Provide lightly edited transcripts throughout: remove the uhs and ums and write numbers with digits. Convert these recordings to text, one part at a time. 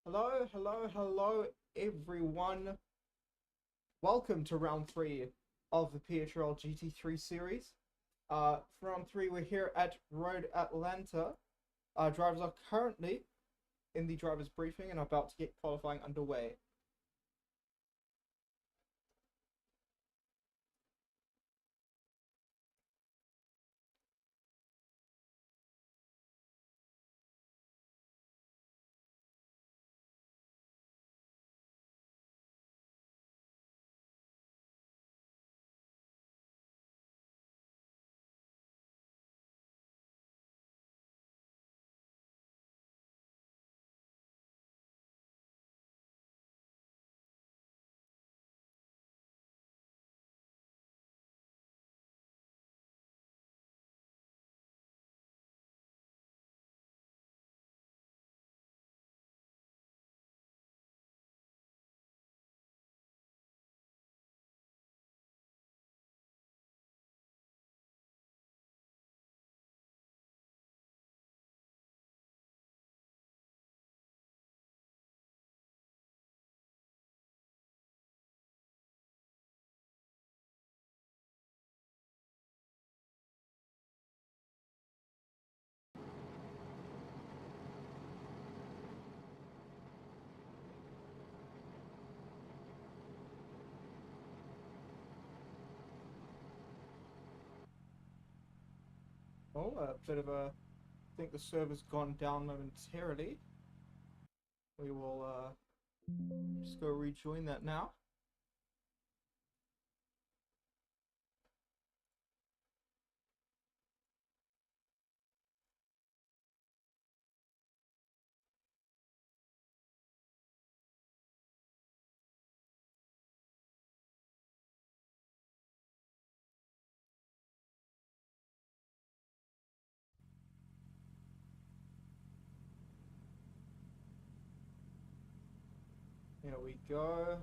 Hello, hello, hello, everyone. Welcome to round 3 of the PHRL GT3 series. For round 3, we're here at Road Atlanta. Drivers are currently in the driver's briefing and are about to get qualifying underway. Oh, a bit of a... I think the server's gone down momentarily. We will just go rejoin that now. Here we go.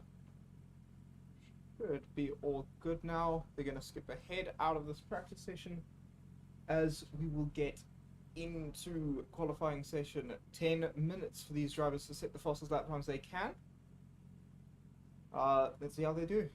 Should be all good now. They're going to skip ahead out of this practice session as we will get into qualifying session. 10 minutes for these drivers to set the fastest lap times they can. Let's see how they do.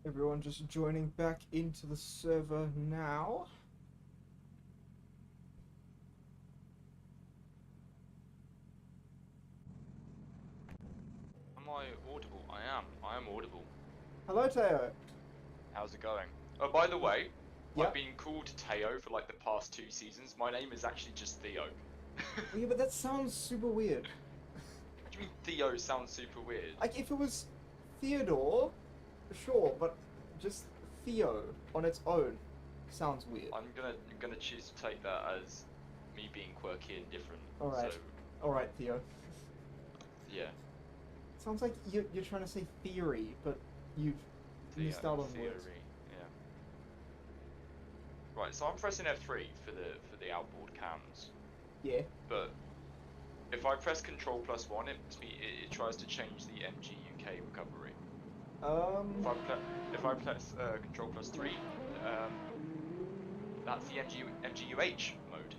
Everyone just joining back into the server now. Am I audible? I am audible. Hello, Teo. How's it going? Oh, by the way, Yep. I've been called Teo for like the past 2 seasons. My name is actually just Theo. Yeah, but that sounds super weird. What do you mean Theo sounds super weird? Like, if it was Theodore, sure, but just Theo on its own sounds weird. I'm gonna choose to take that as me being quirky and different. Alright. So, Alright, Theo. yeah. Sounds like you're trying to say theory, but you've missed out on Theory. words. Yeah. Right. So I'm pressing F3 for the outboard cams. Yeah. But If I press Control +1, it tries to change the MGUK recovery. If I press Control +3, that's the MGUH mode.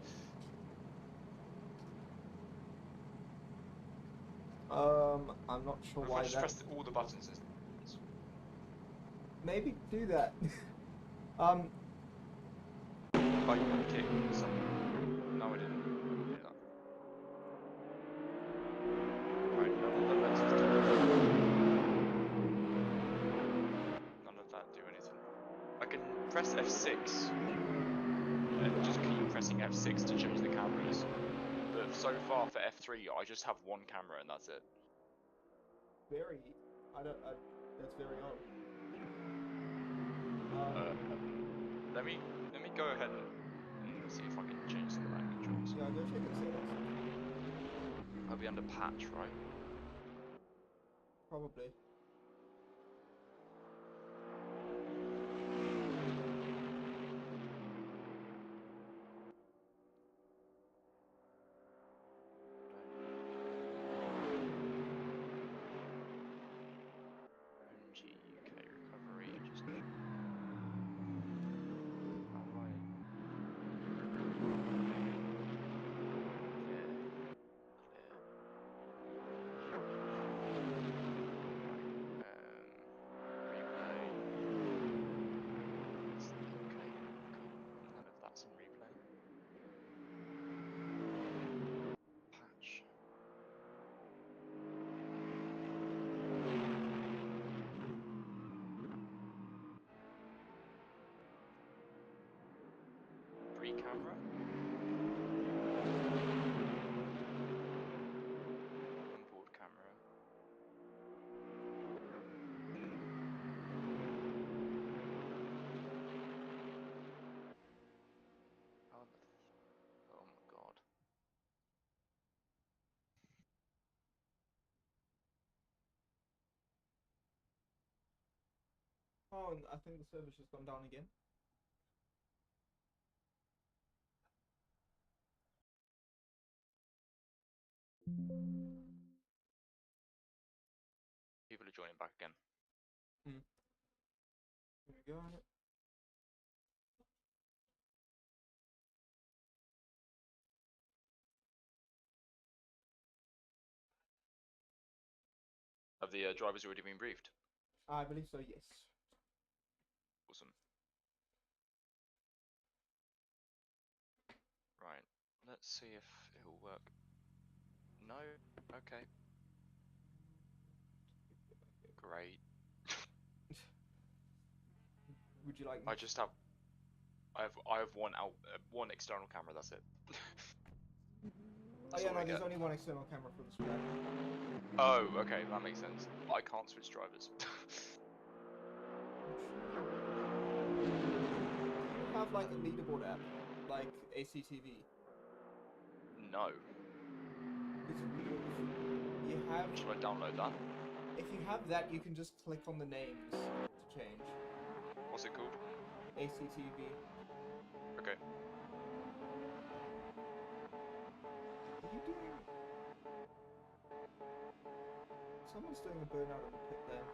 I'm not sure If I why just that. press all the buttons and Maybe do that. like kick some. No, I didn't do that. Right, none of the letters do none of that do anything. I can press F6 and just keep pressing F6 to change the cameras. But so far for F3, I just have one camera and that's it. That's very odd. Let me go ahead and see if I can change some of that controls. Yeah, go check the settings. I'll be under patch, right? Probably. MGUK recovery, just alright. Clear. Replay. Okay, cool. None of that's in replay. Patch. Pre-camera. Onboard camera. Oh my god. Oh, and I think the server's just gone down again. People are joining back again. Here we go. Have the drivers already been briefed? I believe so, yes. Awesome. Right, let's see if it'll work. No? Okay. Great. Would you like me I just have I have one external camera, that's it. Oh That's yeah, all no, I there's get. only one external camera for the squad. Oh, okay, that makes sense. I can't switch drivers. Do you have like a leaderboard app, like ACTV? No. You have. Should I download that? If you have that, you can just click on the names to change. What's it called? ACTV. Okay. Are you doing? Someone's doing a burnout in the pit there.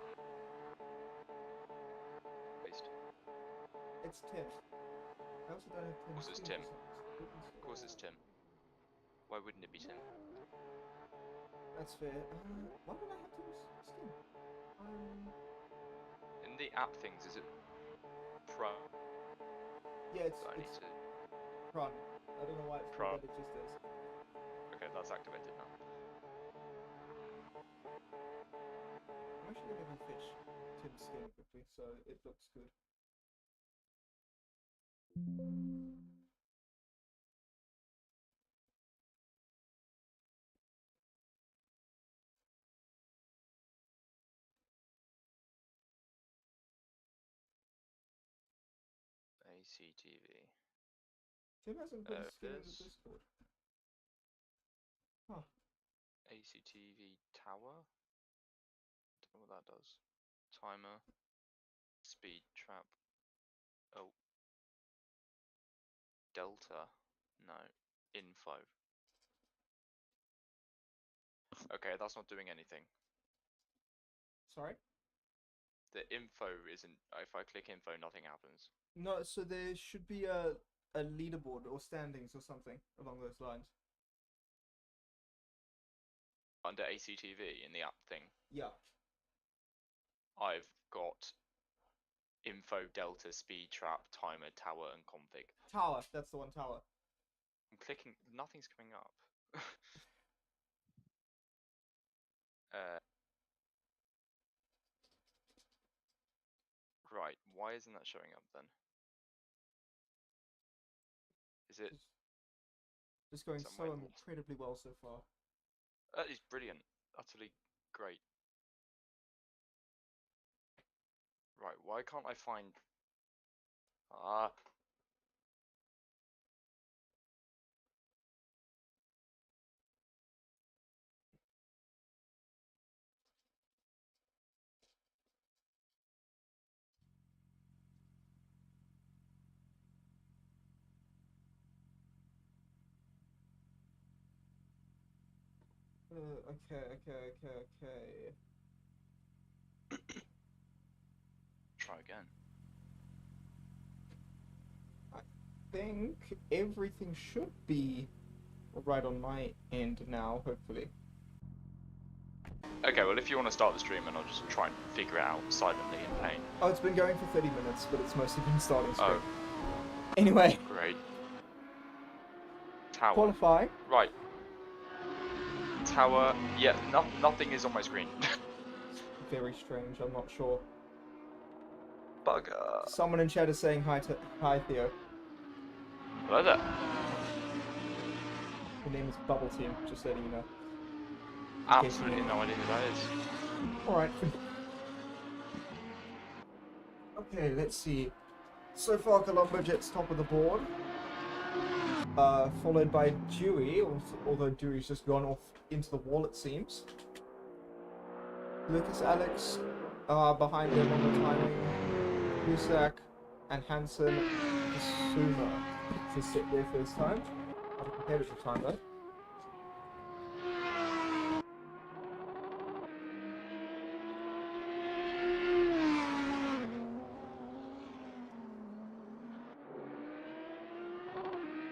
Paste. It's Tim. I also don't have Tim's Of course it's screen Tim. for some Of course it's Tim. Why wouldn't it be Tim? That's fair. Why would I have Tim's skin? In the app things, is it Pro? Yeah, That I need it's to. Prawn. I don't know why it's Prawn. but it just is. Okay, that's activated now. I'm actually gonna go fetch Tim's skin quickly, so it looks good. ACTV. Tim hasn't put his skin in the This Discord. Huh. ACTV tower. Don't know what that does. Timer. Speed trap. Oh. Delta. No. Info. Okay, that's not doing anything. Sorry? The info isn't. If I click info, nothing happens. No, so there should be a leaderboard or standings or something along those lines. Under ACTV in the app thing, Yeah. I've got info, delta, speed trap, timer, tower, and config. Tower, that's the one, tower. I'm clicking, nothing's coming up. Right, why isn't that showing up then? Is it? Just going Is that so my fault? incredibly well so far. That is brilliant, utterly great. Right, why can't I find? Ah, Okay. try again. I think everything should be right on my end now, hopefully. Okay, well if you want to start the stream, and I'll just try and figure it out silently in pain. Oh, it's been going for 30 minutes, but it's mostly been starting stream. Oh, Anyway. great. Tower. Qualify. Right. Tower. Yeah, nothing is on my screen. Very strange, I'm not sure. Bugger. Someone in chat is saying hi Theo. Hello there. Her name is Bubble Team, just letting you know. Absolutely no idea who that is. Alright. Okay, let's see. So far, Colombo Jet's top of the board. Followed by Dewey, although Dewey's just gone off into the wall, it seems. Lucas Alex behind him on the timing. Husak and Hansen Suma to sit there first time. Not a competitive time though.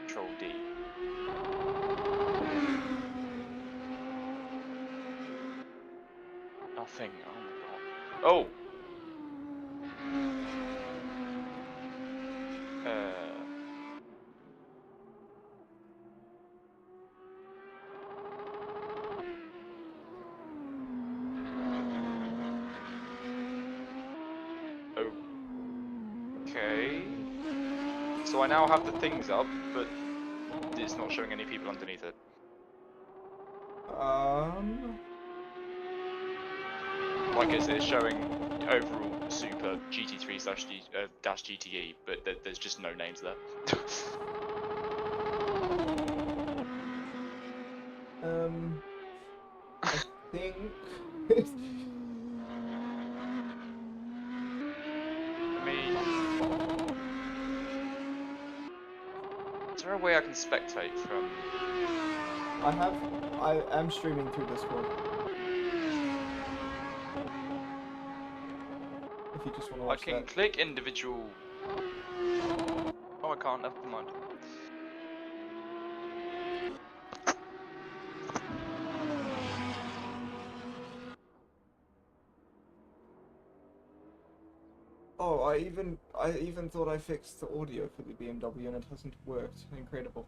Control D. Nothing. Oh my god. Oh! Okay. So I now have the things up, but it's not showing any people underneath it. Like it's showing overall Super GT3 dash GTE, but there's just no names there. I think. Is there a way I can spectate from? I am streaming through Discord. If you just want to watch I can click individual. Oh, I can't. Never mind. Oh, I even thought I fixed the audio for the BMW and it hasn't worked. Incredible.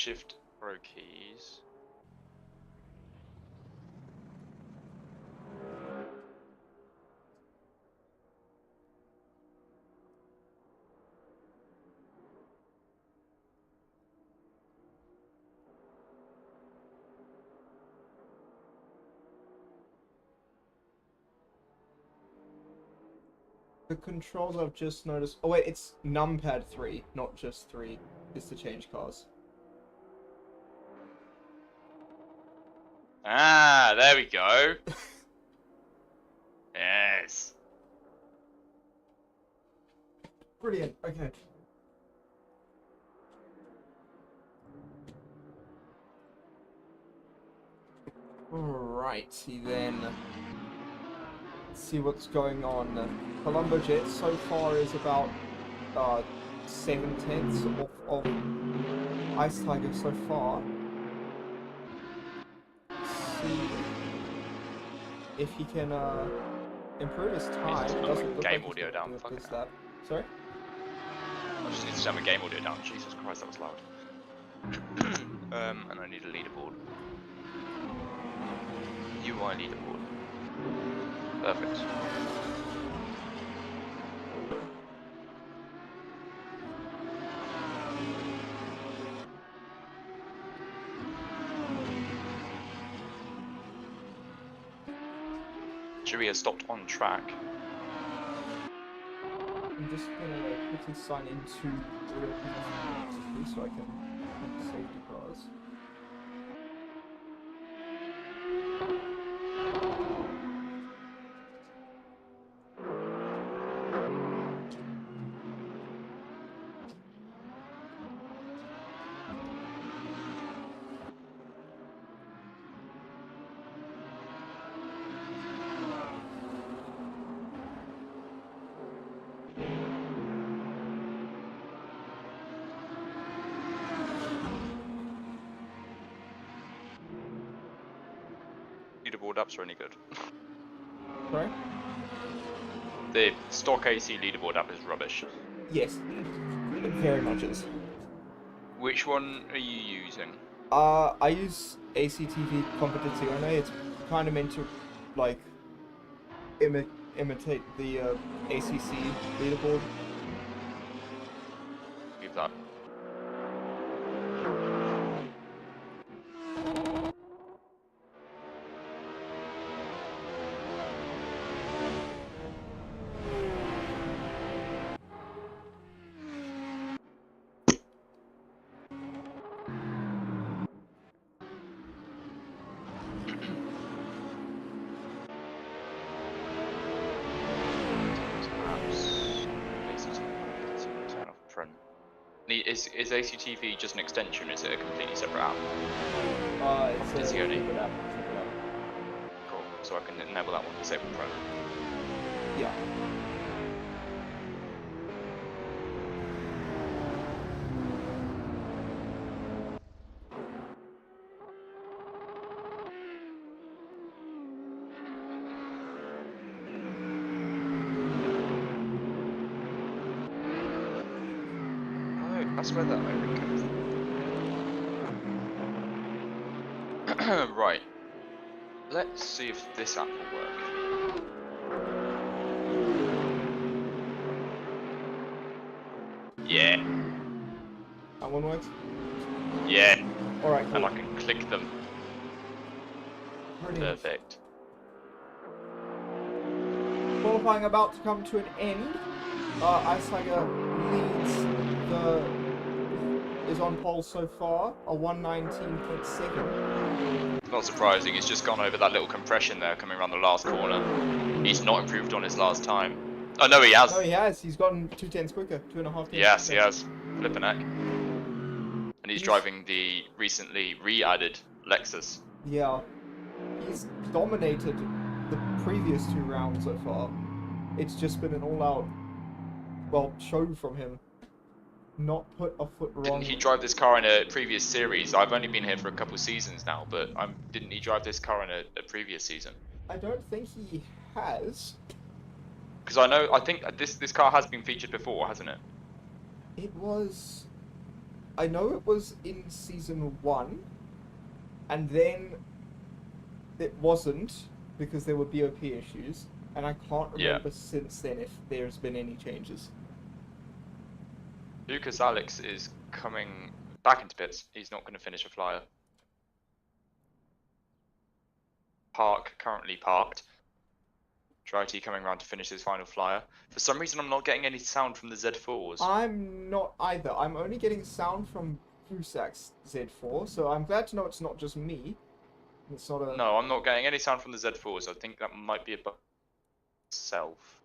Shift row keys. The controls I've just noticed. Oh wait, it's numpad 3, not just 3. Is to change cars. Ah, there we go. Yes. Brilliant. Okay. Alrighty then. Let's see what's going on. Colombo Jet so far is about 7/10 of Ice Tiger so far. See if he can improve his time. It doesn't look game like audio he's down. going to do Fucking it hell. that. Sorry? I just need to turn my game audio down. Jesus Christ, that was loud. And I need a leaderboard. UI leaderboard. Perfect. Chewie has stopped on track. I'm just gonna quickly sign into real position so I can make safety cars. Leaderboard apps are any good. Sorry? The stock AC leaderboard app is rubbish. Yes, it very much is. Which one are you using? I use ACTV Competizione. It's kind of meant to, like, imitate the ACC leaderboard. Leave that. Turn off front. Is ACTV just an extension? Is it a completely separate app? It's Is a he only? separate app. Cool. So I can enable that one, disable front. Yeah. Oh, that's where that irony comes from. Right. Let's see if this app will work. Yeah. That one works? Yeah. Alright, cool. And I can click them. Brilliant. Perfect. Qualifying about to come to an end. Ice Tiger is on pole so far, a 119.7. It's not surprising, he's just gone over that little compression there coming around the last corner. He's not improved on his last time. Oh no, he has. No, he has. He's gotten 2/10 quicker, 2.5 tenths. Yes, quicker. he has. Flippin' heck. And he's driving the recently re-added Lexus. Yeah. He's dominated the previous 2 rounds so far. It's just been an all-out, well, show from him. Not put a foot wrong. Didn't he drive this car in a previous series? I've only been here for a couple seasons now, but didn't he drive this car in a previous season? I don't think he has. Because I think this car has been featured before, hasn't it? It was... I know it was in season 1, and then it wasn't because there were BOP issues, and I can't Yeah. remember since then if there's been any changes. Lucas Alex is coming back into pits. He's not going to finish a flyer. Park currently parked. Trity coming around to finish his final flyer. For some reason, I'm not getting any sound from the Z4s. I'm not either. I'm only getting sound from Husak's Z4, so I'm glad to know it's not just me. It's not a... No, I'm not getting any sound from the Z4s. I think that might be a bug itself.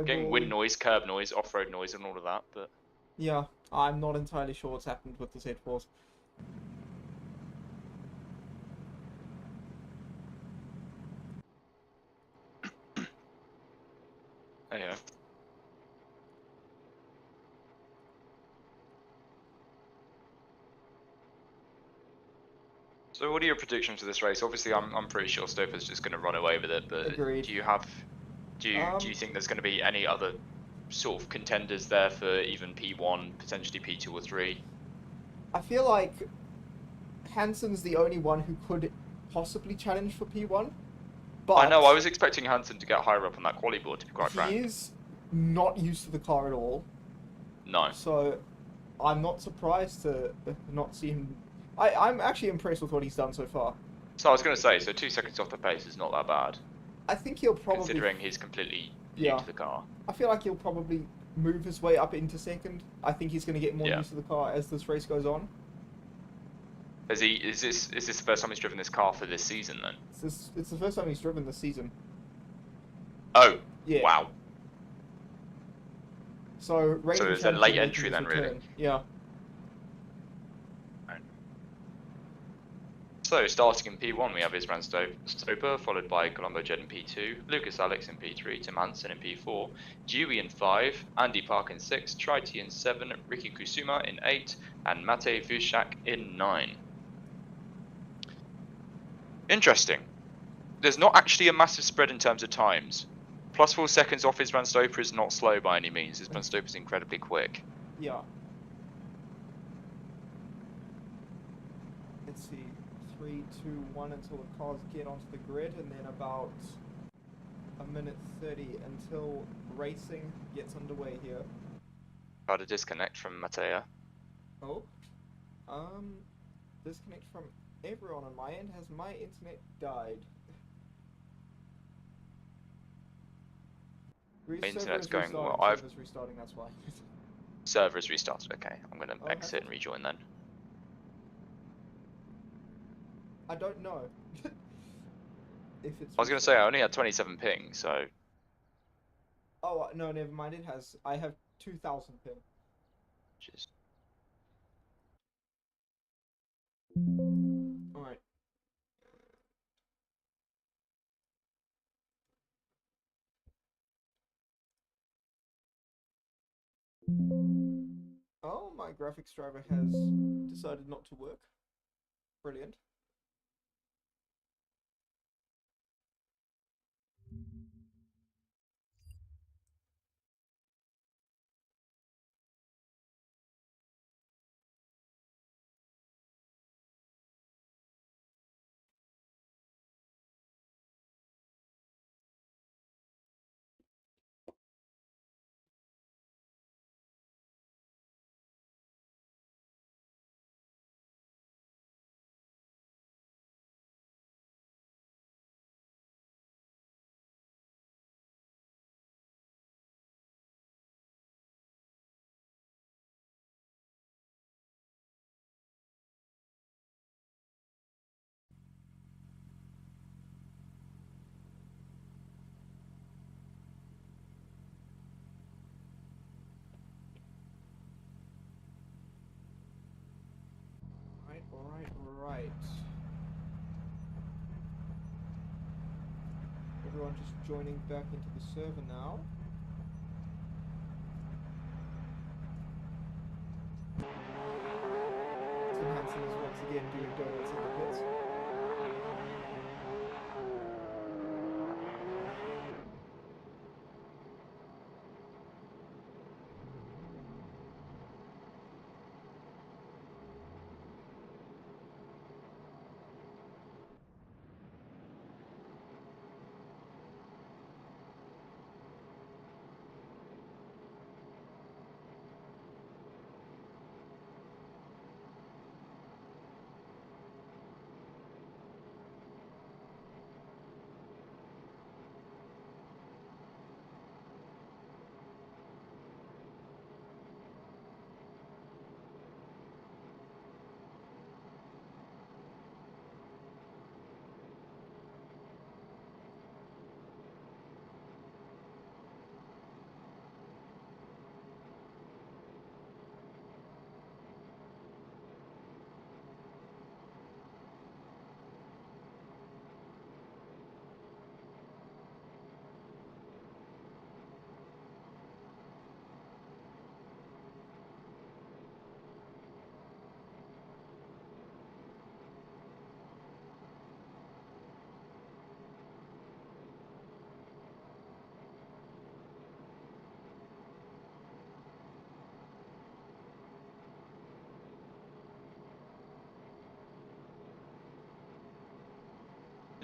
Getting wind noise, curb noise, off-road noise, and all of that, but... Yeah, I'm not entirely sure what's happened with the Z4s. Anyway. So what are your predictions for this race? Obviously, I'm pretty sure Stoper's just going to run away with it, but Agreed. do you think there's going to be any other sort of contenders there for even P1, potentially P2 or 3? I feel like Hansen's the only one who could possibly challenge for P1, but I know, I was expecting Hansen to get higher up on that quali board, to be quite frank. he is not used to the car at all. No. So I'm not surprised to not see him. I'm actually impressed with what he's done so far. So I was going to say, so 2 seconds off the pace is not that bad. I think he'll probably... Considering he's completely new to the car. I feel like he'll probably move his way up into second. I think he's going to get more Yeah. used to the car as this race goes on. Is this the first time he's driven this car for this season then? It's the first time he's driven this season. Oh, yeah. Wow. So it's a late entry then, really. Yeah. So, starting in P1, we have Isran Stoper, followed by Colombo Jed in P2, Lucas Alex in P3, Tim Hansen in P4, Dewey in 5, Andy Park in 6, Trity in 7, Ricky Kusuma in 8, and Mate Vushak in 9. Interesting. There's not actually a massive spread in terms of times. Plus 4 seconds off Isran Stoper is not slow by any means. Isran Stoper is incredibly quick. Yeah. Let's see. 3, 2, 1 until the cars get onto the grid, and then about a minute 30 until racing gets underway here. Try to disconnect from Matea. Oh. Disconnect from everyone on my end. Has my internet died? Internet's going well. Server's restarting, that's why. Server's restarted, okay. I'm going to exit and rejoin then. I don't know. If it's... I was going to say, I only had 27 ping, so... Oh, no, never mind. It has... I have 2,000 ping. Jeez. Alright. Oh, my graphics driver has decided not to work. Brilliant. Alright. Everyone just joining back into the server now. Tim Hansen is once again doing donuts in the pits.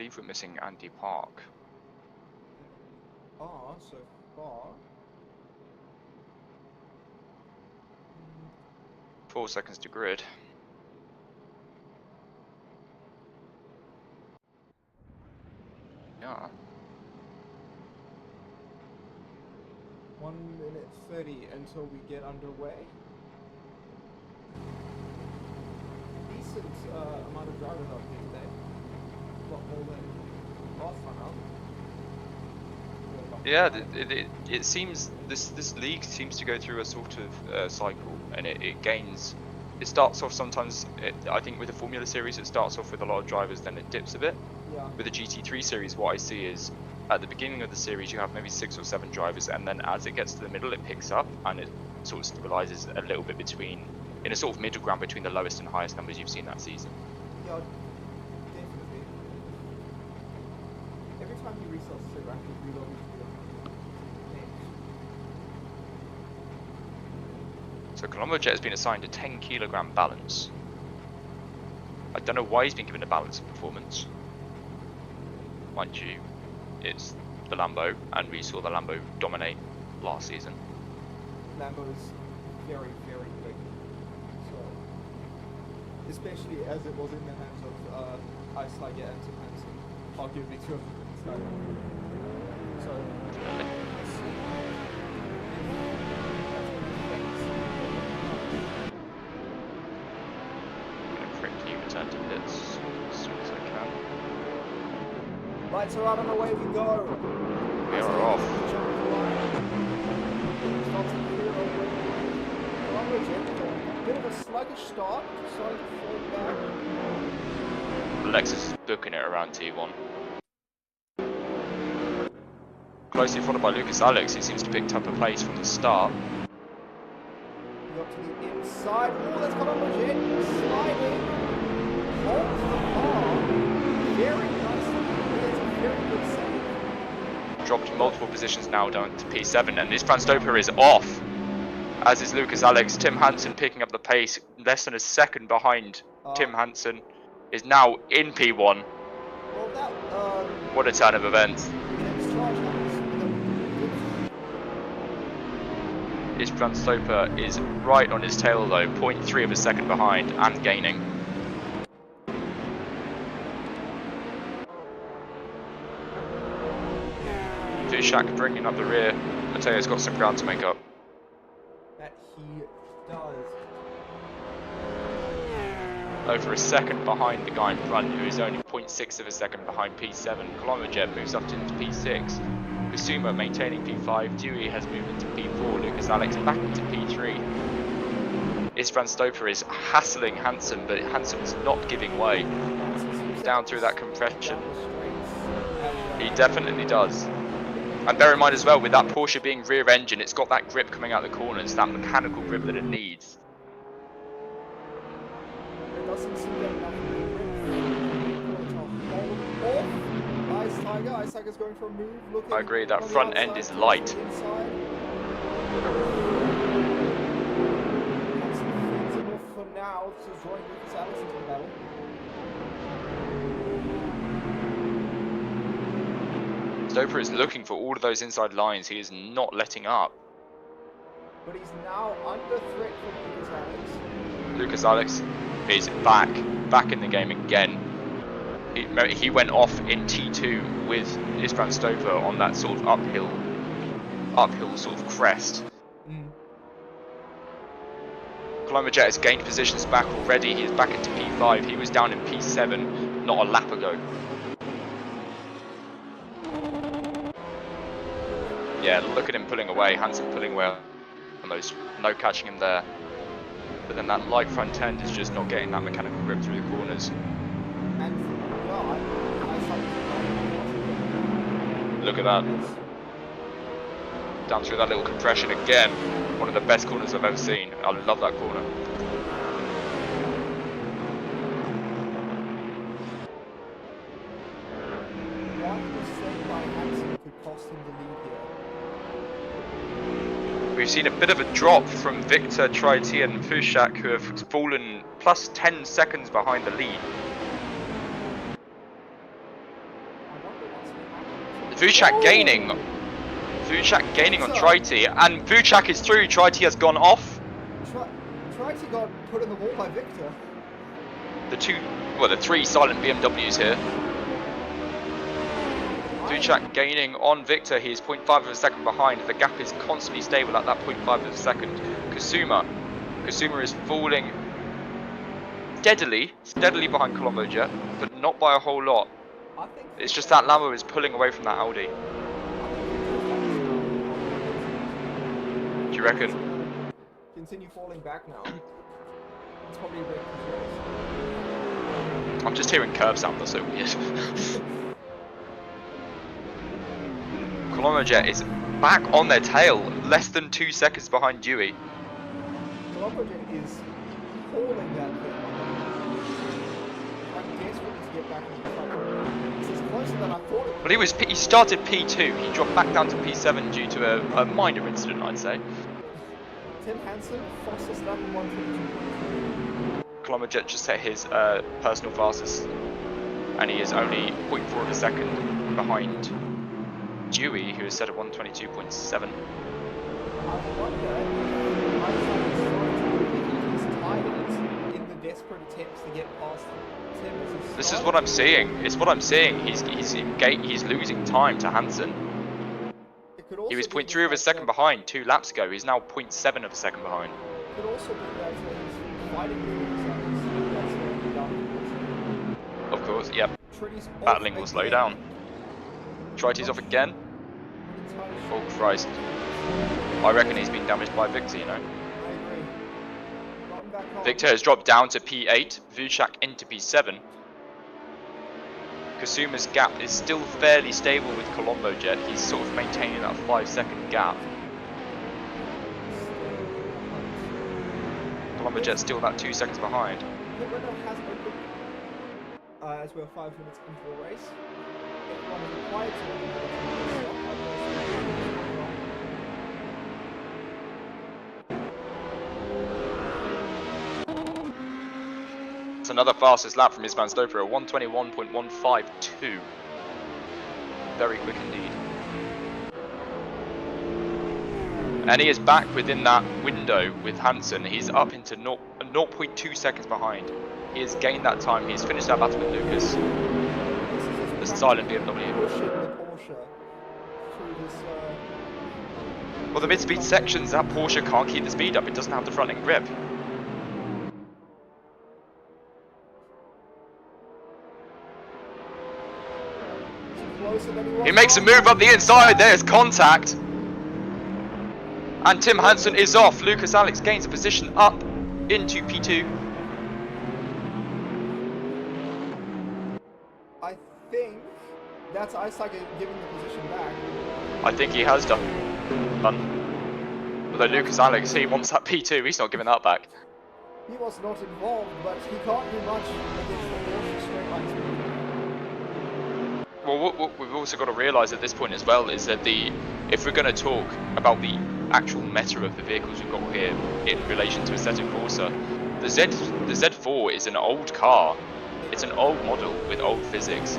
believe we're missing Andy Park. So far. 4 seconds to grid. Yeah. 1 minute 30 until we get underway. Decent amount of drivers up here today. A lot more than last time out. Yeah, it seems this league seems to go through a sort of cycle, and it gains. It starts off sometimes. I think with the Formula Series, it starts off with a lot of drivers, then it dips a bit. Yeah. With the GT3 series, what I see is at the beginning of the series you have maybe 6 or 7 drivers, and then as it gets to the middle, it picks up and it sort of stabilizes a little bit between, in a sort of middle ground between the lowest and highest numbers you've seen that season. Yeah, definitely. Every time you restart the server, I have to reload it. So Colombo Jet has been assigned a 10 kilogram balance. I don't know why he's been given a balance of performance. Mind you, it's the Lambo, and we saw the Lambo dominate last season. Lambo is very, very quick. So, especially as it was in the hands of Ice Tiger and Tim Hansen, arguably two of them. So, let's see. Quickly return to pits as soon as I can. Lights are out and away we go. We are off. Bit of a sluggish start, starting to fall back. Lexus is booking it around T1. Closely followed by Lucas Alex, who seems to have picked up a pace from the start. We got to the inside. Oh, that's got on legit. Sliding. Holds the car. Very nice. It's a very good save. Dropped multiple positions now down to P7, and this Franstoper is off. As is Lucas Alex. Tim Hansen picking up the pace, less than a second behind. Tim Hansen is now in P1. Well, that, what a turn of events. His Franstoper is right on his tail though, 0.3 of a second behind and gaining. Fushak bringing up the rear. Mateo's got some ground to make up. That he does. Over a second behind the guy in front, who is only 0.6 of a second behind P7. Kilometer moves up into P6. Kusuma maintaining P5. Dewey has moved into P4. Lucas Alex back into P3. Isfran Stoper is hassling Hansen, but Hansen's not giving way. Down through that compression. He definitely does. And bear in mind as well, with that Porsche being rear engine, it's got that grip coming out the corners, that mechanical grip that it needs. It doesn't seem to have enough Ice Tiger. Ice Tiger's going for a move. Looking I agree, that front end is light. For now to join Lucas Alex into the battle. Stoper is looking for all of those inside lines. He is not letting up. But he's now under threat from Lucas Alex. Lucas Alex is back in the game again. He went off in T2 with Isfran Stoper on that sort of uphill sort of crest. Colombo Jet has gained positions back already. He is back into P5. He was down in P7 not a lap ago. Yeah, look at him pulling away. Hansen pulling away on those, no catching him there. But then that light front end is just not getting that mechanical grip through the corners. Look at that. Down through that little compression again. One of the best corners I've ever seen. I love that corner. One mistake by Hansen could cost him the lead here. We've seen a bit of a drop from Victor, Triti and Fushak, who have fallen plus 10 seconds behind the lead. Vucak gaining. Vucak gaining on Trity, and Vucak is through. Trity has gone off. Trity got put in the wall by Victor. The three silent BMWs here. Vucak gaining on Victor. He is 0.5 of a second behind. The gap is constantly stable at that 0.5 of a second. Kasuma is falling steadily behind Colombo Jet, but not by a whole lot. It's just that Lambo is pulling away from that Audi. Do you reckon? Continue falling back now. It's probably a bit confused. I'm just hearing curb sound, that's so weird. Colombo Jet is back on their tail, less than 2 seconds behind Dewey. Colombo Jet is hauling that thing. I'm desperate to get back into the front. This is closer than I thought it would. Well, he started P2, he dropped back down to P7 due to a minor incident, I'd say. Tim Hansen, fastest lap in 122. Colombo Jet just hit his personal fastest, and he is only 0.4 of a second behind Dewey, who is set at 122.7. I wonder if he's tired in the desperate attempts to get past Tim. This is what I'm seeing. It's what I'm seeing. He's losing time to Hansen. He was 0.3 of a second behind 2 laps ago. He's now 0.7 of a second behind. It could also be that he's fighting with Of course, yep. Battling will slow down. Trity's off again. Oh Christ. I reckon he's been damaged by Victor, you know. Victor has dropped down to P8, Vucak into P7. Kasuma's gap is still fairly stable with Colombo Jet. He's sort of maintaining that 5-second gap. Colombo Jet's still about 2 seconds behind. As we're 5 minutes into the race. It's another fastest lap from Isman Stoper at 121.152. Very quick indeed. And he is back within that window with Hansen. He's up into 0.2 seconds behind. He has gained that time. He's finished that battle with Lucas. The silent BMW. Well, the mid-speed sections, that Porsche can't keep the speed up. It doesn't have the front end grip. He makes a move up the inside. There's contact. And Tim Hansen is off. Lucas Alex gains a position up into P2. I think that's Isaac giving the position back. I think he has done. Although Lucas Alex, he wants that P2. He's not giving that back. He was not involved, but he can't do much against the Porsche straight line speed. Well, what we've also got to realise at this point as well is that if we're going to talk about the actual meta of the vehicles we've got here in relation to Aesthetic Corsa, the Z4 is an old car. It's an old model with old physics.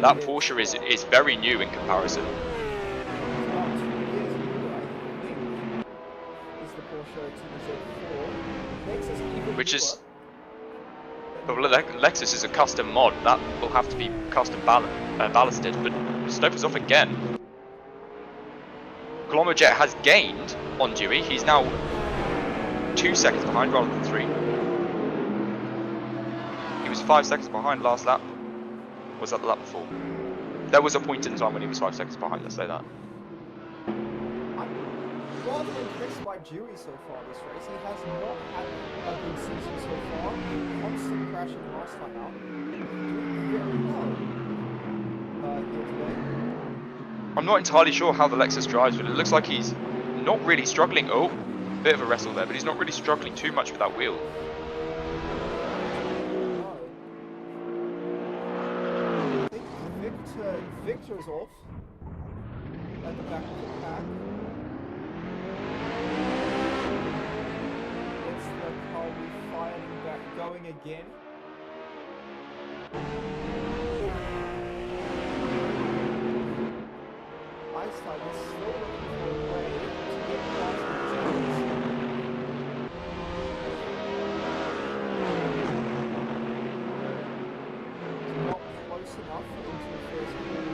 That Porsche is very new in comparison. Which is... But Lexus is a custom mod, that will have to be custom ballasted, but Stoper's off again. Colombo Jet has gained on Dewey, he's now 2 seconds behind rather than 3. He was 5 seconds behind last lap. Was that the lap before? There was a point in time when he was 5 seconds behind, let's say that. I'm rather impressed by Dewey so far this race. He has not had a good season so far. Constant crashing last time out. Doing very well here today. I'm not entirely sure how the Lexus drives, but it looks like he's not really struggling. Oh, bit of a wrestle there, but he's not really struggling too much with that wheel. I think Victor's off at the back of the pack. It's the car we firing back going again. Einstein is still looking for a way to get past the Giants. Not close enough into the first corner.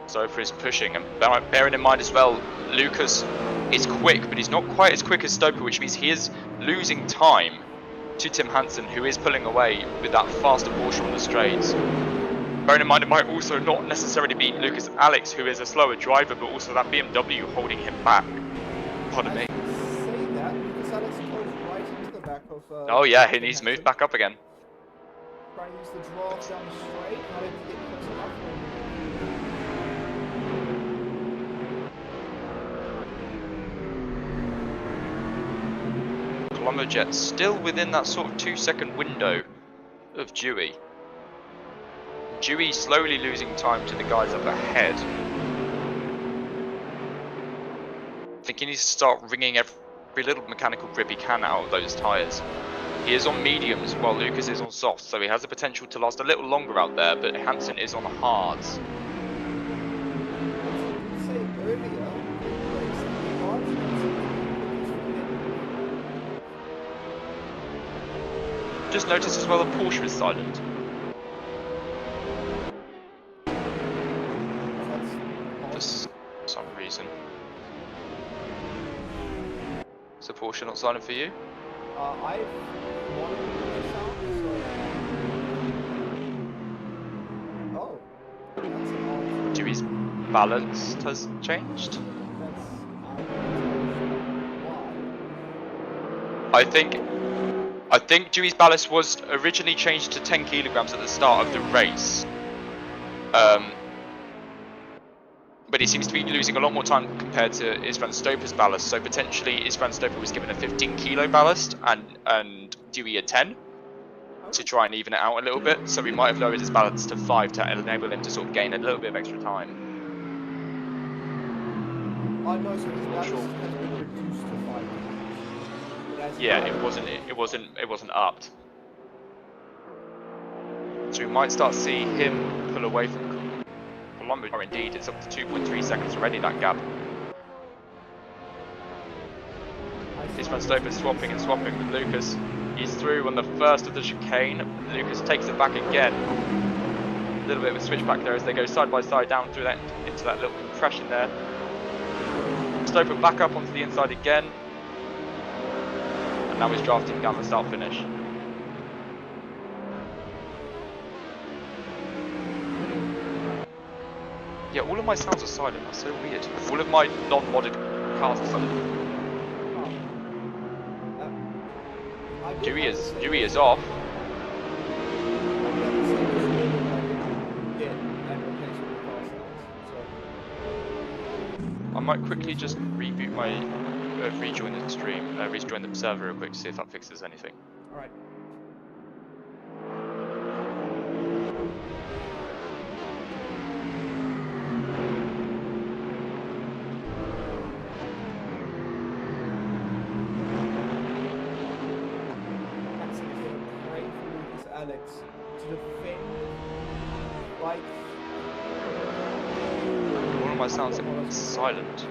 Stoper is pushing, and bearing in mind as well, Lucas is quick, but he's not quite as quick as Stoper, which means he is losing time to Tim Hansen, who is pulling away with that faster Porsche on the straights. Bearing in mind, it might also not necessarily be Lucas Alex, who is a slower driver, but also that BMW holding him back. Pardon me. Say that, Lucas Alex goes right into the back of. Oh yeah, he Tim needs to Hansen. move back up again. Trying to use the draft down the straight, not able to get close enough. Colombo Jet still within that sort of 2-second window of Dewey. Dewey slowly losing time to the guys up ahead. I think he needs to start wringing every little mechanical grip he can out of those tyres. He is on mediums while Lucas is on softs, so he has the potential to last a little longer out there, but Hansen is on hards. Just notice as well that Porsche is silent. For some reason. Is the Porsche not silent for you? I've wanted to sound, so... Oh. That's an odd... Dewey's balance has changed? That's... why? I think Dewey's ballast was originally changed to 10 kilograms at the start of the race. But he seems to be losing a lot more time compared to Isvan Stoper's ballast, so potentially Isvan Stoper was given a 15 kilo ballast and Dewey a 10 to try and even it out a little bit, so he might have lowered his ballast to 5 to enable him to sort of gain a little bit of extra time. I know, so his ballast has been reduced to 5. Yeah, it wasn't upped. So we might start seeing him pull away from Colombo, or indeed it's up to 2.3 seconds already, that gap. Isvan Stoper swapping and swapping with Lucas. He's through on the first of the chicane. Lucas takes it back again. A little bit of a switch back there as they go side by side down through that into that little compression there. Stoper back up onto the inside again. And now he's drafting down the start finish. Yeah, all of my sounds are silent, that's so weird. All of my non-modded cars are silent. Dewey is off. I might quickly just reboot my rejoin the stream, rejoin the server real quick to see if that fixes anything. Alright. Alex to defend, like... All of my sounds are silent.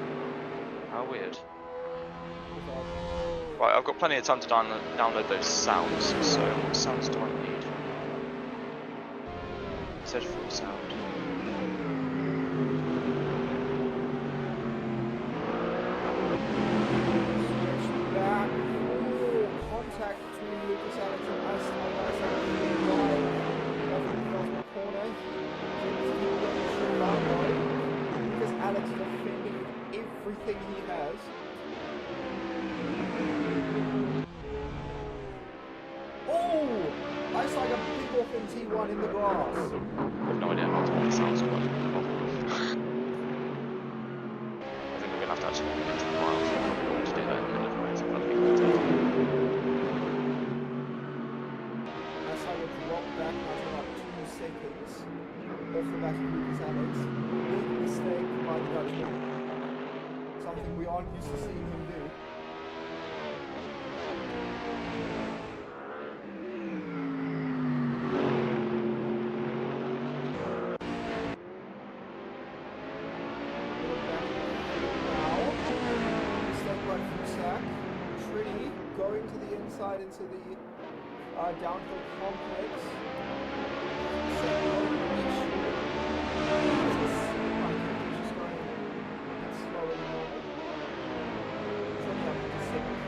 How weird. Right, I've got plenty of time to download those sounds, so what sounds do I need? Z full sound. Contact between Lucas Alex and Einstein. Because Alex is defending everything he has. Oh! That's like a big off in T1 in the grass. I have no idea how to make the sounds work. I think we're going to have to actually get into the files to do that in a minute. That's like a drop back after about 2 seconds off the back of Lucas Alex. Big mistake by the Dutchman. Something we aren't used to seeing him do. inside into the downhill complex. So, just going a bit slower than normal. It's only up to 7th.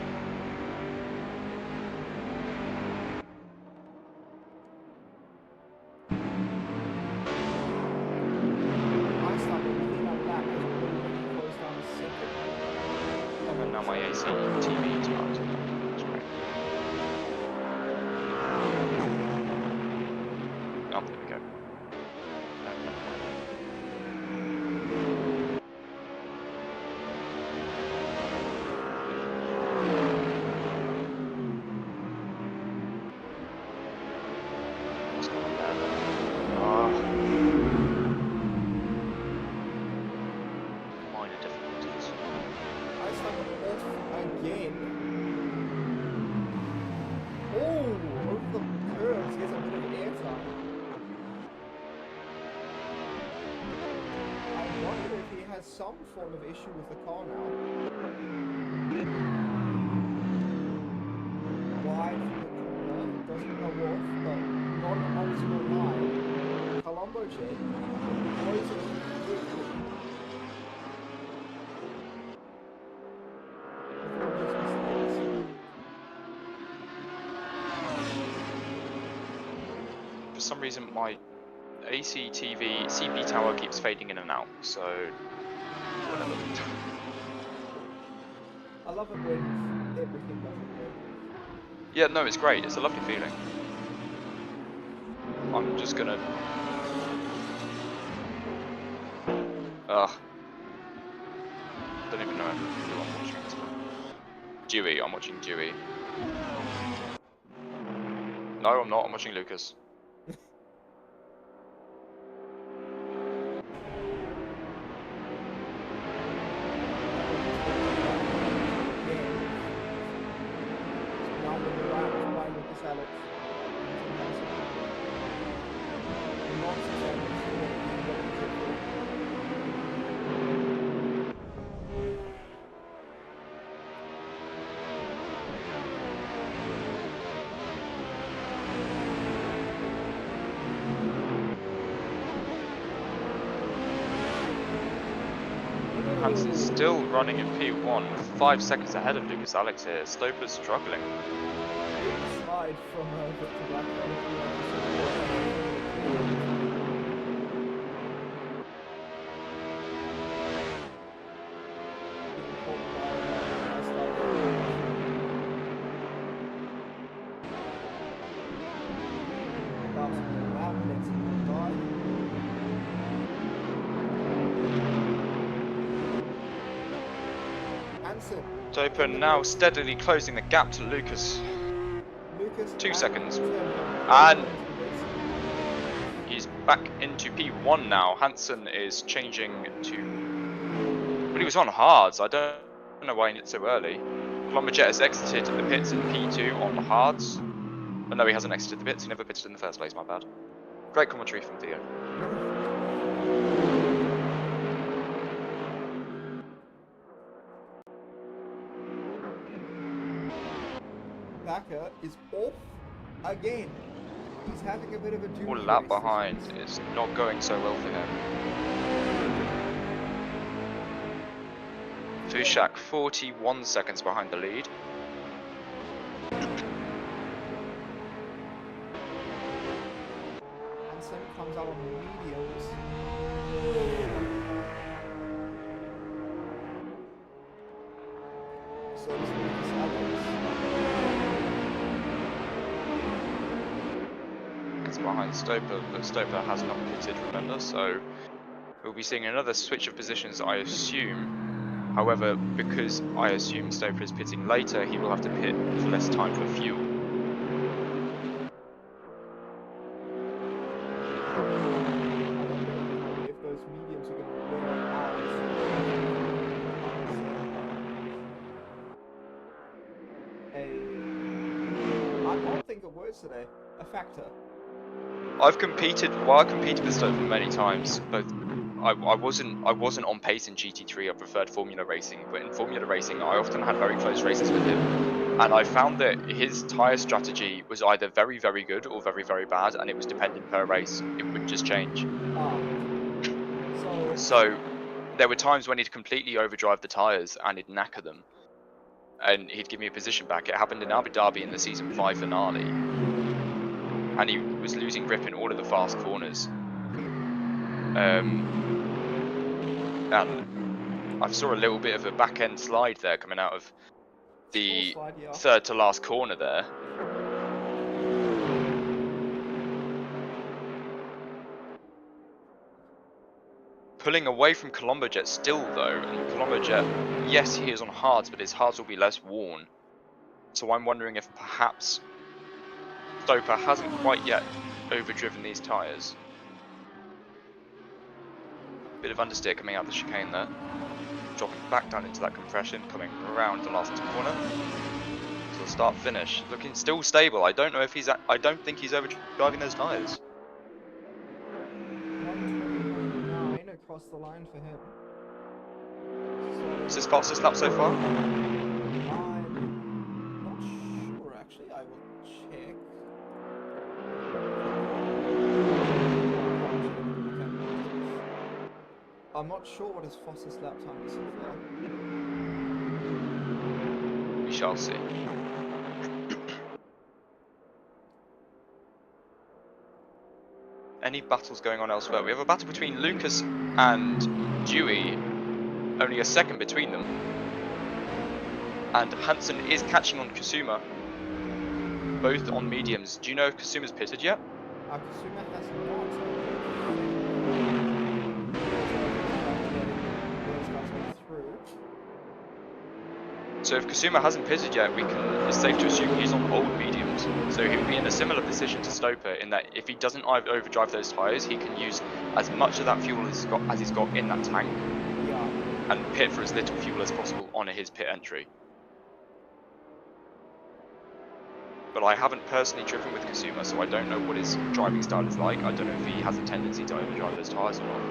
I started within a lap as already closed down to 2nd. And now my AC TV is mounted. That's great. Oh, there we go. What's going on there then? Minor difficulties. I started off again. Oh, over the curves, gets a bit of airtime. I wonder if he has some form of issue with the car now. Wide from the corner, doesn't go off, but not an optimal line. Colombo check, closes quickly. With all those mistakes. For some reason, my AC TV CP tower keeps fading in and out, so whatever. I love it when everything doesn't work. Yeah, no, it's great. It's a lovely feeling. I'm just gonna. Don't even know who I'm watching. Dewey, I'm watching Dewey. No, I'm not. I'm watching Lucas. Hanson's still running in P1, 5 seconds ahead of Lucas Alex here. Stoper's struggling. Slide from Victor Black. Stoper now steadily closing the gap to Lucas. 2 seconds. And he's back into P1 now. Hansen is changing to... Well, he was on hards. I don't know why he did it so early. Plumberjet has exited the pits in P2 on the hards. But no, he hasn't exited the pits. He never pitted in the first place, my bad. Great commentary from Theo. Backer is off again. He's having a bit of a duty. All lap behind. It's not going so well for him. Fushak 41 seconds behind the lead. Hansen comes out on mediums. So this is It's behind Stoper, but Stoper has not pitted, remember, so we'll be seeing another switch of positions, I assume. However, because I assume Stoper is pitting later, he will have to pit for less time for fuel. if those mediums are going to wear out. I don't think it works today. A factor. I've competed with Stoper many times. Both I wasn't on pace in GT3. I preferred Formula Racing, but in Formula Racing, I often had very close races with him. And I found that his tyre strategy was either very, very good or very, very bad, and it was dependent per race. It would just change. So there were times when he'd completely overdrive the tyres and he'd knacker them, and he'd give me a position back. It happened in Abu Dhabi in the season 5 finale, and he was losing grip in all of the fast corners. And I saw a little bit of a back end slide there coming out of the third to last corner there. Pulling away from Colombo Jet still though, and Colombo Jet, yes, he is on hards, but his hards will be less worn. So I'm wondering if perhaps Stoper hasn't quite yet overdriven these tyres. Bit of understeer coming out of the chicane there. Dropping back down into that compression, coming around the last corner. So start finish, looking still stable. I don't know if he's. I don't think he's overdriving those tyres. 1:29 across the line for him. Is this fastest lap so far? I'm not sure actually. I will check. I'm not sure what his fastest lap time is so far. We shall see. Any battles going on elsewhere? We have a battle between Lucas and Dewey, only a second between them. And Hansen is catching on Kasuma, both on mediums. Do you know if Kasuma's pitted yet? Kasuma has not. So if Kasuma hasn't pitted yet, it's safe to assume he's on old mediums. So he would be in a similar position to Stoper in that if he doesn't overdrive those tyres, he can use as much of that fuel as he's got in that tank, and pit for as little fuel as possible on his pit entry. But I haven't personally driven with Kasuma, so I don't know what his driving style is like. I don't know if he has a tendency to overdrive those tyres or not.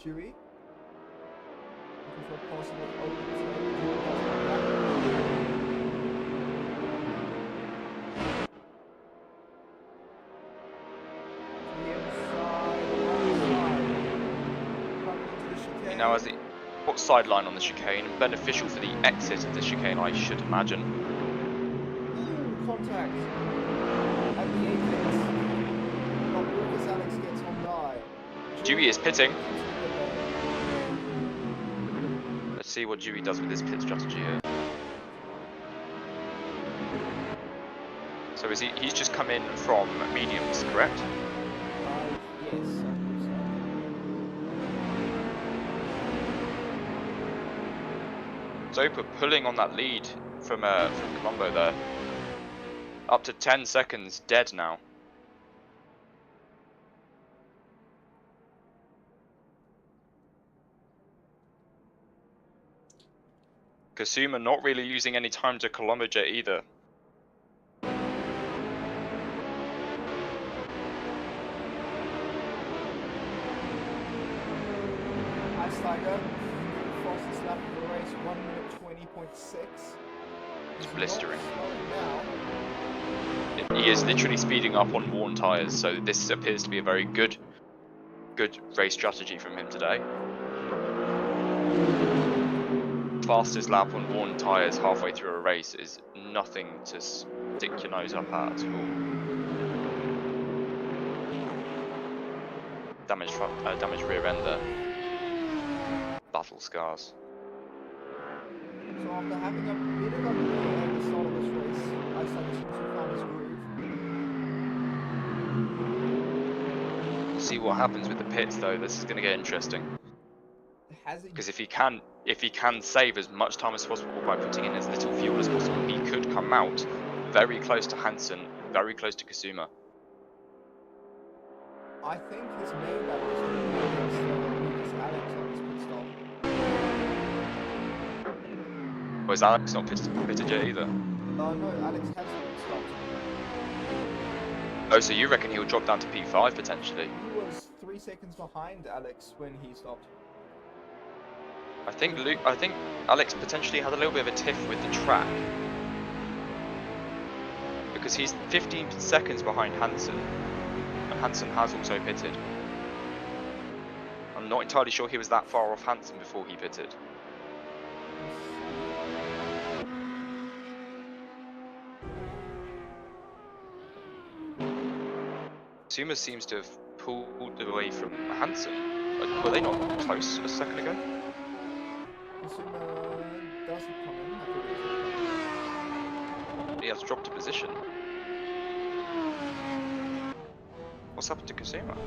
Dewey. Looking for a possible He now has the hot sideline on the chicane, beneficial for the exit of the chicane, I should imagine. Contact at the apex. Lucas Alex gets on die. Dewey is pitting. Let's see what Dewey does with his pit strategy here. So he's just come in from mediums, correct? Yes, Stoper pulling on that lead from Colombo there. Up to 10 seconds dead now. Kasuma not really losing any time to Colombo Jet either. Steiger, fastest lap of the race, 1:20.6. It's blistering. He is literally speeding up on worn tyres, so this appears to be a very good race strategy from him today. Fastest lap on worn tyres halfway through a race is nothing to stick your nose up at all. Damaged rear end there. Battle scars. So after having a bit of a delay at the start of this race, Steiger seems to have found his groove. See what happens with the pits though. This is going to get interesting. Because if he can save as much time as possible by putting in as little fuel as possible, he could come out very close to Hansen, very close to Kasuma. I think his main battle is going to be against Lucas Alex on this pit stop. Was Alex not pitted yet either? No, Alex has stopped. Oh, so you reckon he'll drop down to P5 potentially? He was 3 seconds behind Alex when he stopped. I think Alex potentially had a little bit of a tiff with the track. Because he's 15 seconds behind Hansen. And Hansen has also pitted. I'm not entirely sure he was that far off Hansen before he pitted. Suma seems to have pulled away from Hansen. Were they not close a second ago? Suma doesn't come in. He has dropped a position. What's happened to Kusuma?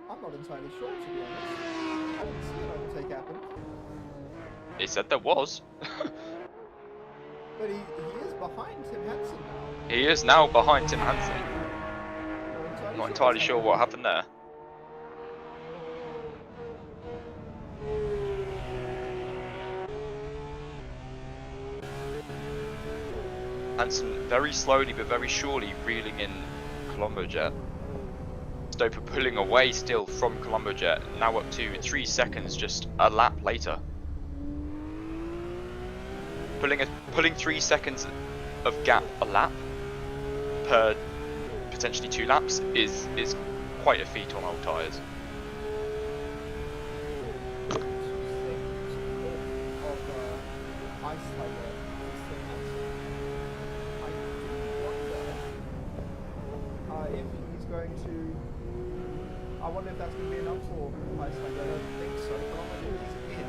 I'm not entirely sure, to be honest. I didn't see an overtake happen. He said there was. But he is behind Tim Hansen now. He is now behind Tim Hansen. Not entirely sure what happened there. Hansen very slowly but very surely reeling in Colombo Jet. Stoper pulling away still from Colombo Jet, now up to 3 seconds, just a lap later. Pulling 3 seconds of gap a lap per potentially 2 laps is quite a feat on old tyres. I wonder if that's going to be enough for Iceland. I don't think so, but I'm going to use it in.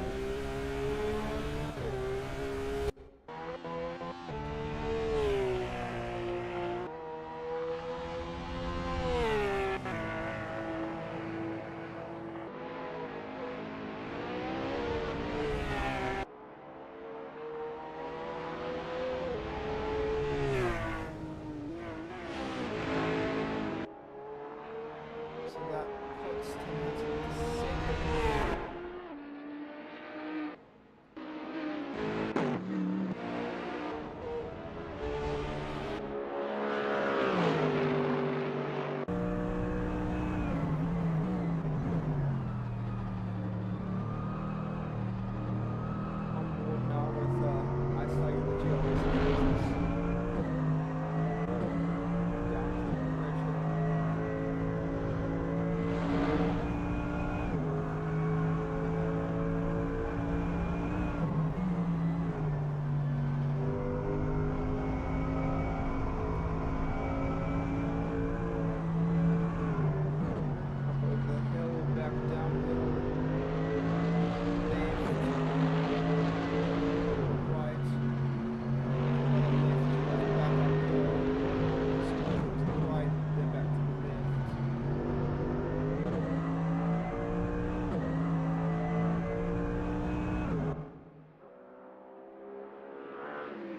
So that puts Tim Hansen in second. On board now with Iceland and the GLS. Down to the pressure. Up over the hill, back downhill. Left. Right. Left, back uphill. Slow to the right, then back to the left.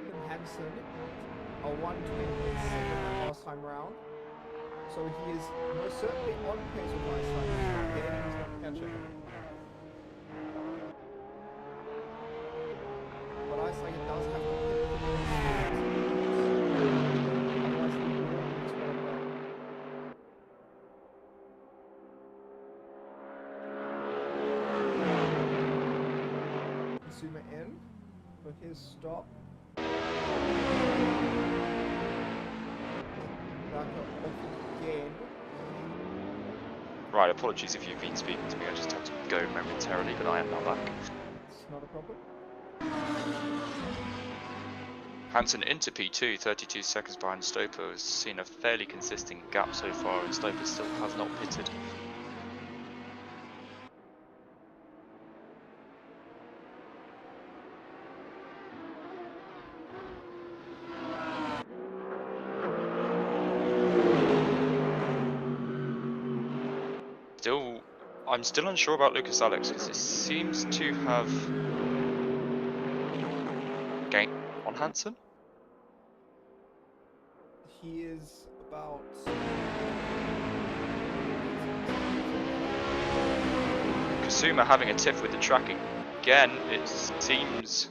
Tim Hansen, a 1:20.7 last time round. So he is most certainly on pace with Iceland. Again, he's not catching. But Iceland does have to hit the ball. Otherwise, he will lose one back. Kusuma in for his stop. Back up off again. Right, apologies if you've been speaking to me, I just had to go momentarily, but I am now back. It's not a problem. Hansen into P2, 32 seconds behind Stoper, has seen a fairly consistent gap so far, and Stoper still has not pitted. I'm still unsure about Lucas Alex, because he seems to have gained on Hansen. He is about... Kusuma having a tiff with the track again. It seems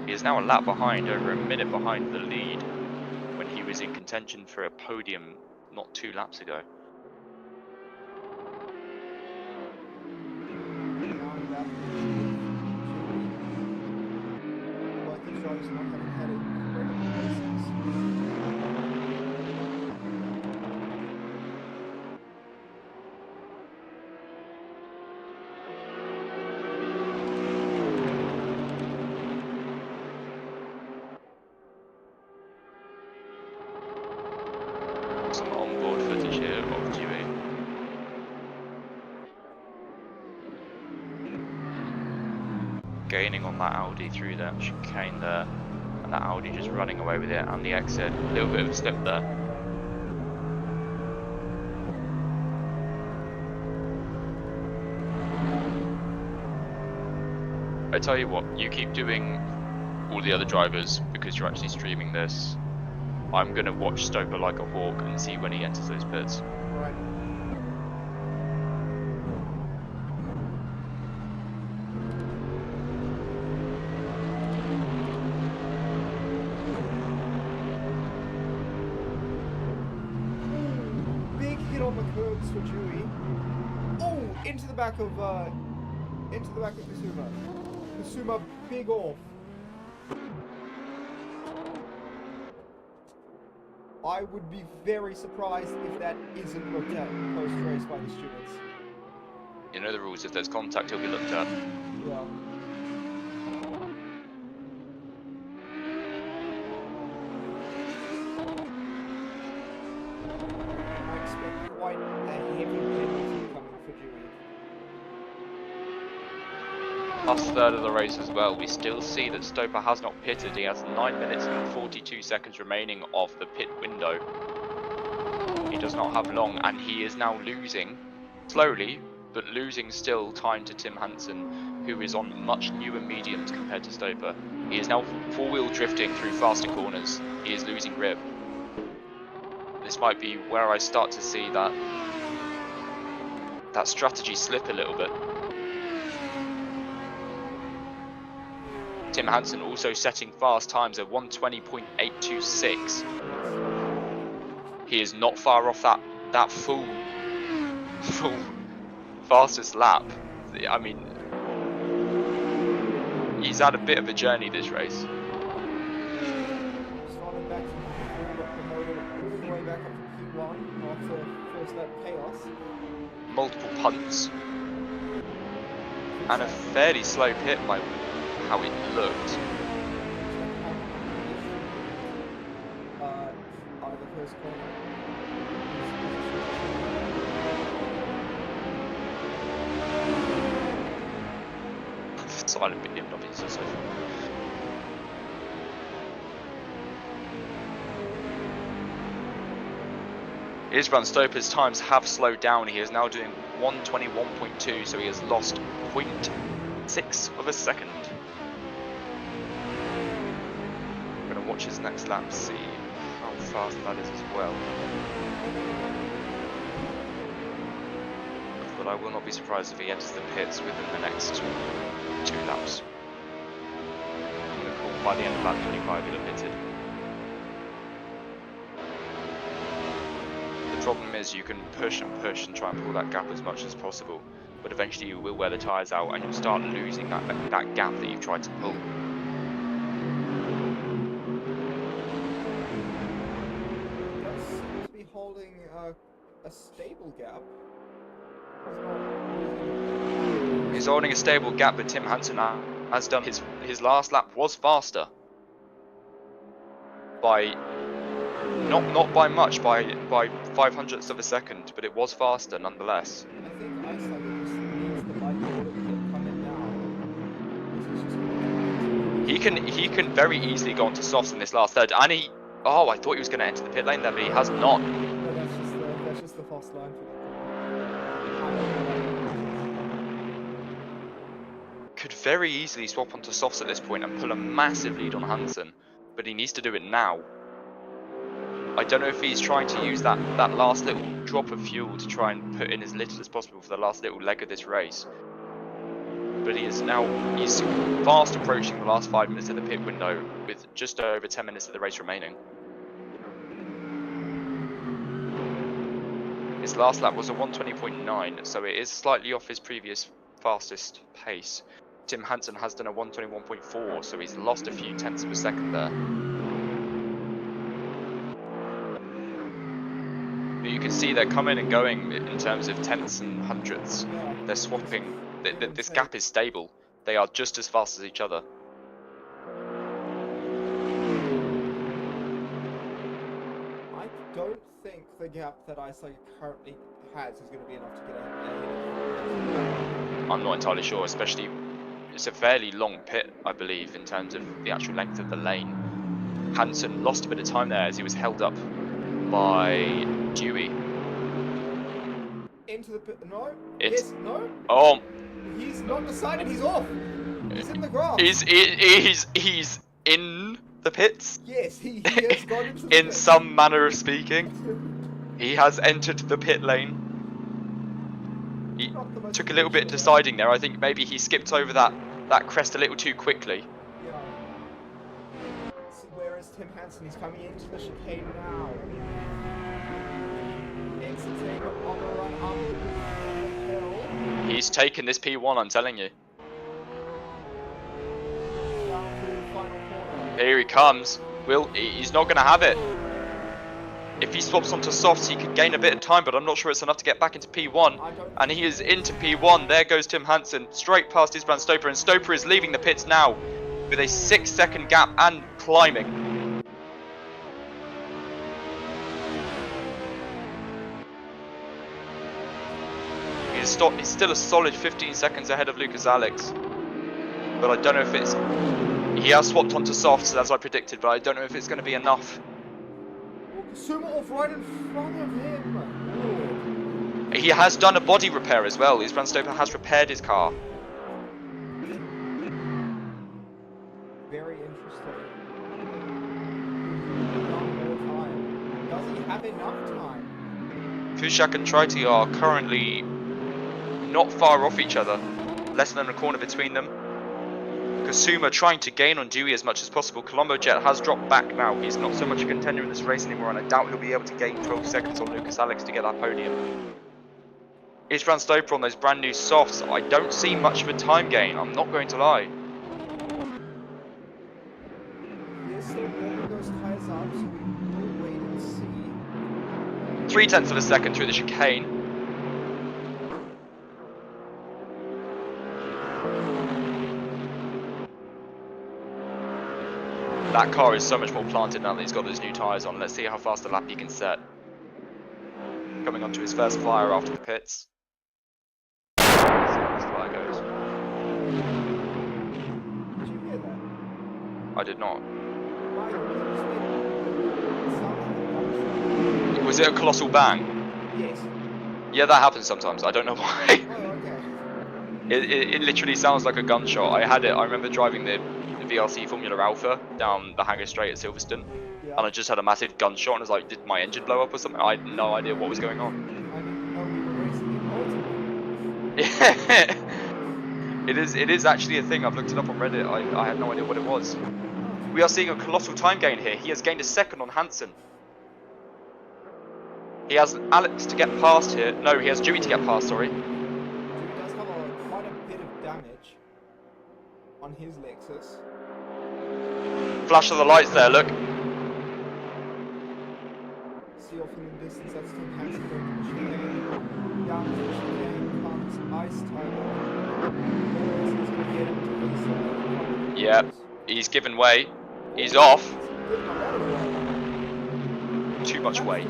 he is now a lap behind, over a minute behind the lead when he was in contention for a podium not 2 laps ago. Now I'm back with both these drivers not having had incredible races. Some onboard footage here of Dewey. Gaining on that Audi through that chicane there, and that Audi just running away with it on the exit. A little bit of a slip there. I tell you what, you keep doing all the other drivers because you're actually streaming this. I'm gonna watch Stoker like a hawk and see when he enters those pits. Right. Big hit on the curbs for Dewey. Oh, into the back of Kusuma. Kusuma, big off. I would be very surprised if that isn't looked at post-race by the stewards. You know the rules, if there's contact, he'll be looked at. Yeah. I expect quite a heavy penalty coming for Dewey. Last third of the race as well, we still see that Stoper has not pitted. He has 9 minutes and 42 seconds remaining of the pit window. He does not have long, and he is now losing, slowly, but losing still time to Tim Hansen, who is on much newer mediums compared to Stoper. He is now four-wheel drifting through faster corners. He is losing grip. This might be where I start to see that strategy slip a little bit. Tim Hansen also setting fast times of 1:20.826. He is not far off that full fastest lap. I mean, he's had a bit of a journey this race. Starting back from got promoted all the way back up to P1 after first lap chaos. Multiple punts and a fairly slow pit by how it looked. Either first corner. Silent bit obviously so far. Isran Stoper's times have slowed down. He is now doing 1:21.2, so he has lost 0.6 of a second. I'm going to watch his next lap, see how fast that is as well. But I will not be surprised if he enters the pits within the next 2 laps. I'm going to call by the end of lap 25 he'll have pitted. The problem is you can push and try and pull that gap as much as possible, but eventually you will wear the tyres out and you'll start losing that gap that you've tried to pull. Does seem to be holding a stable gap. He's holding a stable gap, but Tim Hansen has done his last lap was faster by not by much, by 5/100ths of a second, but it was faster nonetheless. I think Iceland just needs the light order to come in now. He can very easily go onto softs in this last third, and I thought he was going to enter the pit lane there, but he has not. No, that's just the fast line for that. Could very easily swap onto softs at this point and pull a massive lead on Hansen, but he needs to do it now. I don't know if he's trying to use that last little drop of fuel to try and put in as little as possible for the last little leg of this race. But he's fast approaching the last 5 minutes of the pit window with just over 10 minutes of the race remaining. His last lap was a 120.9, so it is slightly off his previous fastest pace. Tim Hansen has done a 121.4, so he's lost a few tenths of a second there. But you can see they're coming and going in terms of tenths and hundredths. They're swapping. This gap is stable. They are just as fast as each other. I don't think the gap that Iceland currently has is going to be enough to get ahead. I'm not entirely sure, especially it's a fairly long pit, I believe, in terms of the actual length of the lane. Hansen lost a bit of time there as he was held up by Dewey. Into the pit. No. Yes. No. Oh. He's not decided. He's off. He's in the grass. He's in the pits. Yes, he has gone into the in pits. some manner of speaking. He has entered the pit lane. He took a little bit deciding there. I think maybe he skipped over that crest a little too quickly. Yeah. So whereas Tim Hansen, he's coming into the chicane now. Exiting on the run up the hill. He's taken this P1, I'm telling you. Down through the final corner. Here he comes. He's not going to have it. If he swaps onto softs, he could gain a bit of time, but I'm not sure it's enough to get back into P1. And he is into P1. There goes Tim Hansen, straight past Isbrand Stoper, and Stoper is leaving the pits now with a 6-second gap and climbing. He's still a solid 15 seconds ahead of Lucas Alex. But I don't know if it's... He has swapped onto softs, as I predicted, but I don't know if it's going to be enough. Sumo off right in front of him. He has done a body repair as well. Isbrand Stoper has repaired his car. Very interesting. Time. Does he have enough time? Fushak and Triti are currently not far off each other. Less than a corner between them. Kasuma trying to gain on Dewey as much as possible. Colombo Jet has dropped back now. He's not so much a contender in this race anymore, and I doubt he'll be able to gain 12 seconds on Lucas Alex to get that podium. Isbrand Stoper on those brand new softs. I don't see much of a time gain, I'm not going to lie. He's still warming those tyres up, so we'll wait and see. 0.3 of a second through the chicane. That car is so much more planted now that he's got those new tyres on. Let's see how fast the lap he can set. Coming onto his first flyer after the pits. Let's see how this flyer goes. Did you hear that? I did not. Why? Was it a colossal bang? Yes. Yeah, that happens sometimes. I don't know why. Oh, okay. It literally sounds like a gunshot. I remember driving the VRC Formula Alpha down the Hanger Straight at Silverstone, Yeah. and I just had a massive gunshot, and I was like, did my engine blow up or something? I had no idea what was going on. I didn't know we were racing in Baltimore. It is actually a thing. I've looked it up on Reddit. I had no idea what it was. We are seeing a colossal time gain here. He has gained a second on Hansen. He has Alex to get past here. No, he has Dewey to get past, sorry. He does have quite a bit of damage on his Lexus. Flash of the lights there, look. See off in the distance, that's Tim Hansen going to the chicane. Down to the chicane comes Ice Tiger. He's going to get him to the Yep, he's given way. He's off. Too much way.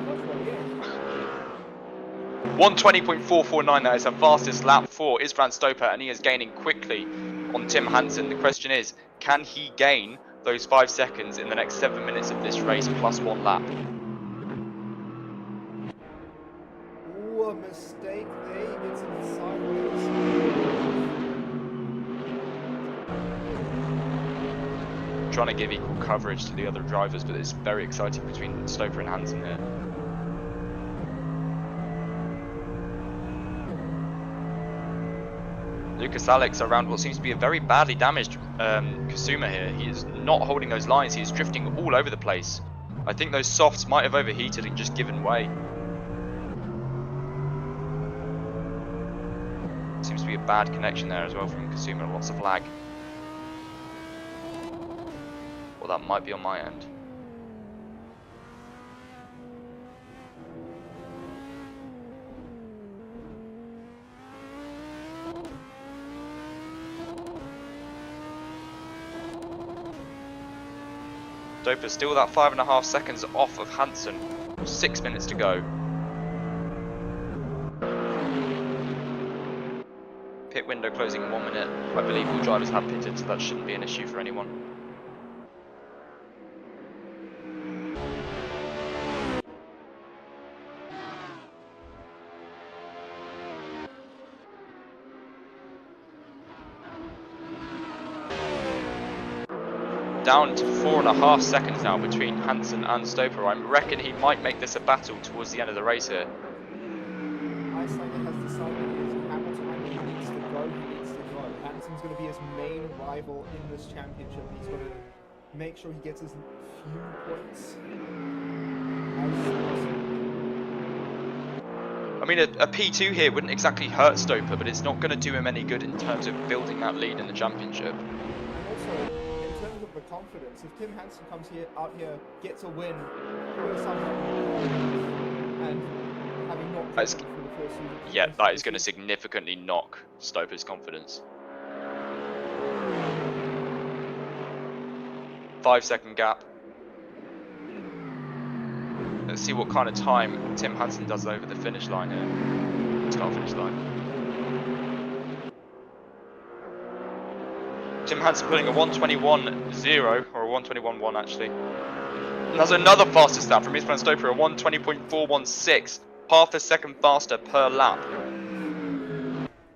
120.449, that is the fastest lap for Isbrand Stoper, and he is gaining quickly on Tim Hansen. The question is, can he gain those 5 seconds in the next 7 minutes of this race plus 1 lap? Ooh, a mistake there, he gets it sideways. Trying to give equal coverage to the other drivers, but it's very exciting between Stoper and Hansen here. Lucas Alex around what seems to be a very badly damaged Kasuma here. He is not holding those lines, he is drifting all over the place. I think those softs might have overheated and just given way. bad connection there as well from Kasuma, lots of lag. Well, that might be on my end. Stoper's still that 5.5 seconds off of Hansen. 6 minutes to go. Pit window closing in 1 minute. I believe all drivers have pitted, so that shouldn't be an issue for anyone. Down to 4.5 seconds now between Hansen and Stoper. I reckon he might make this a battle towards the end of the race here. Eislander has decided he is Hamilton, he needs to go, he needs to go. Hansen's going to be his main rival in this championship. He's going to make sure he gets as few points as possible. I mean, a P2 here wouldn't exactly hurt Stoper, but it's not going to do him any good in terms of building that lead in the championship. And also, in terms of the confidence, if Tim Hansen comes out here, gets a win, and having not for the first season, yeah, that is going to significantly knock Stoper's confidence. 5-second gap. Let's see what kind of time Tim Hansen does over the finish line here. Start finish line. Tim Hansen putting a 1:21.0 or a 1:21.1 actually. And that's another faster stat from Isbrand Stoper, a 1:20.416, half a second faster per lap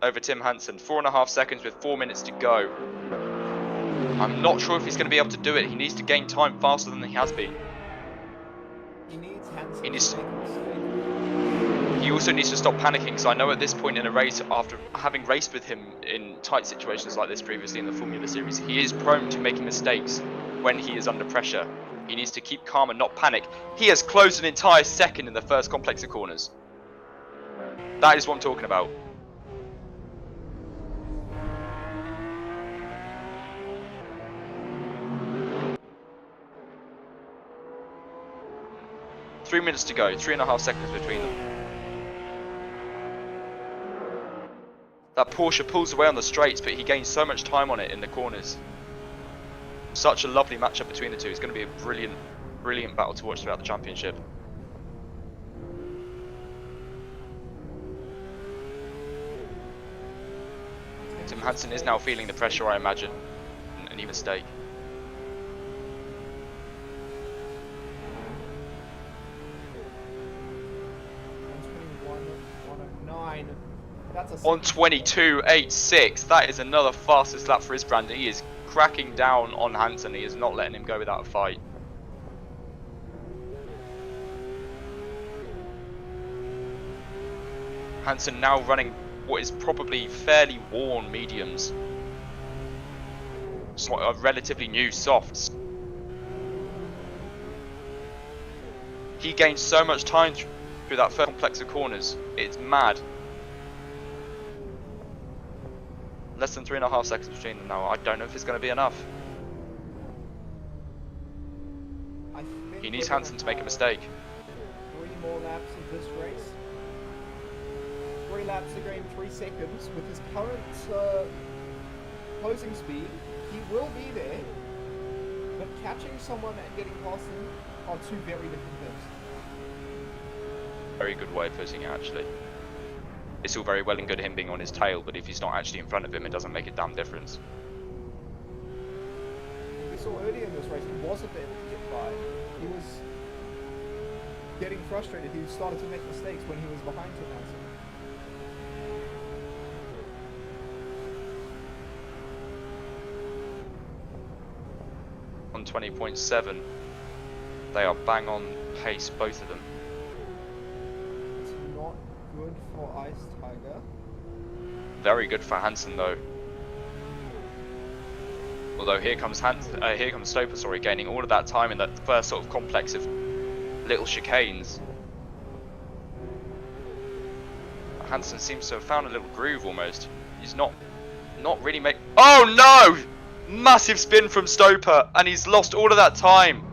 over Tim Hansen. 4.5 seconds with 4 minutes to go. I'm not sure if he's going to be able to do it. He needs to gain time faster than he has been. He needs Hansen He needs to make a mistake. He also needs to stop panicking, so I know at this point in a race, after having raced with him in tight situations like this previously in the Formula Series, he is prone to making mistakes when he is under pressure. He needs to keep calm and not panic. He has closed an entire second in the first complex of corners. That is what I'm talking about. Three minutes to go, 3.5 seconds between them. That Porsche pulls away on the straights, but he gains so much time on it in the corners. Such a lovely matchup between the two. It's going to be a brilliant, brilliant battle to watch throughout the championship. Tim Hansen is now feeling the pressure, I imagine, and any mistake. That's a 1:22.86. That is another fastest lap for Isbrand. He is cracking down on Hansen. He is not letting him go without a fight. Hansen now running what is probably fairly worn mediums. Relatively new softs. He gained so much time through that first complex of corners. It's mad. Less than 3.5 seconds between them now. I don't know if it's going to be enough. He needs Hansen to make a mistake. 3 more laps of this race. 3 laps to gain 3 seconds. With his current closing speed, he will be there. But catching someone and getting past him are two very different things. Very good way of putting it, actually. It's all very well and good him being on his tail, but if he's not actually in front of him, it doesn't make a damn difference. We saw earlier in this race, he wasn't able to get by. He was getting frustrated. He started to make mistakes when he was behind Tim Hansen. On 20.7, they are bang on pace, both of them. It's not good for Ice Tiger. Very good for Hansen though. Although here comes Stoper, sorry, gaining all of that time in that first sort of complex of little chicanes. Hansen seems to have found a little groove almost. He's not really making. Oh no! Massive spin from Stoper, and he's lost all of that time.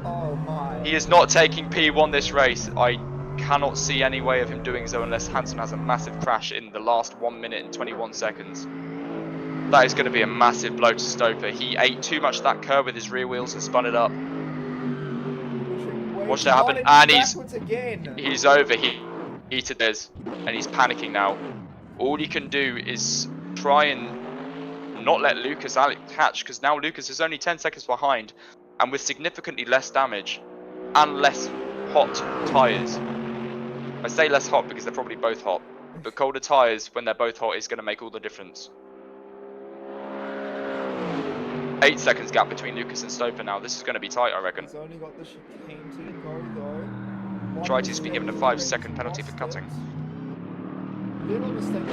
Oh my. He is not taking P1 this race. I cannot see any way of him doing so unless Hansen has a massive crash in the last 1 minute and 21 seconds. That is going to be a massive blow to Stoper. He ate too much of that curb with his rear wheels and spun it up. Watch that happen, and he's over. He heated this, and he's panicking now. All he can do is try and not let Lucas catch, because now Lucas is only 10 seconds behind, and with significantly less damage and less hot tyres. I say less hot because they're probably both hot, but colder tyres when they're both hot is going to make all the difference. 8 seconds gap between Lucas and Stoper now. This is going to be tight, I reckon. He's only got the chicane to go though. Tried to be given a 5-second penalty for cutting. Little mistake.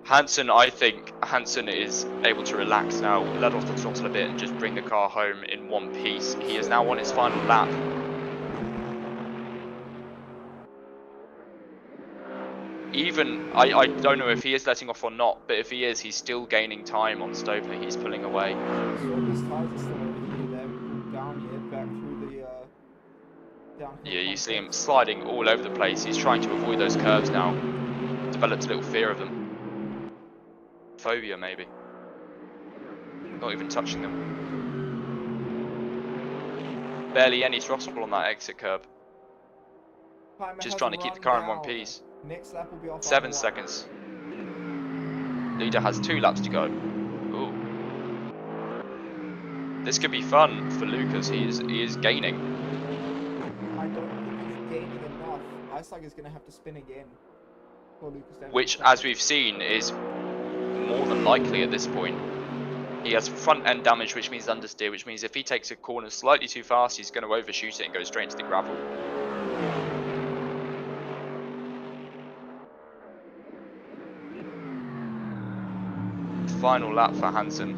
Hansen, I think Hansen is able to relax now, let off the throttle a bit and just bring the car home in one piece. He is now on his final lap. Even, I don't know if he is letting off or not, but if he is, he's still gaining time on Stoper. He's pulling away. Yeah, you see him sliding all over the place. He's trying to avoid those curves now. Developed a little fear of them. Phobia, maybe. Not even touching them. Barely any throttle on that exit curb. Just trying to keep the car in one piece. Next lap will be off 7 seconds. Leader has 2 laps to go. Ooh. This could be fun for Lucas. He is gaining. I don't think he's gaining enough. Icelag is going to have to spin again for Lucas. Which, as we've seen, is more than likely at this point. He has front end damage, which means understeer, which means if he takes a corner slightly too fast, he's going to overshoot it and go straight into the gravel. Final lap for Hansen.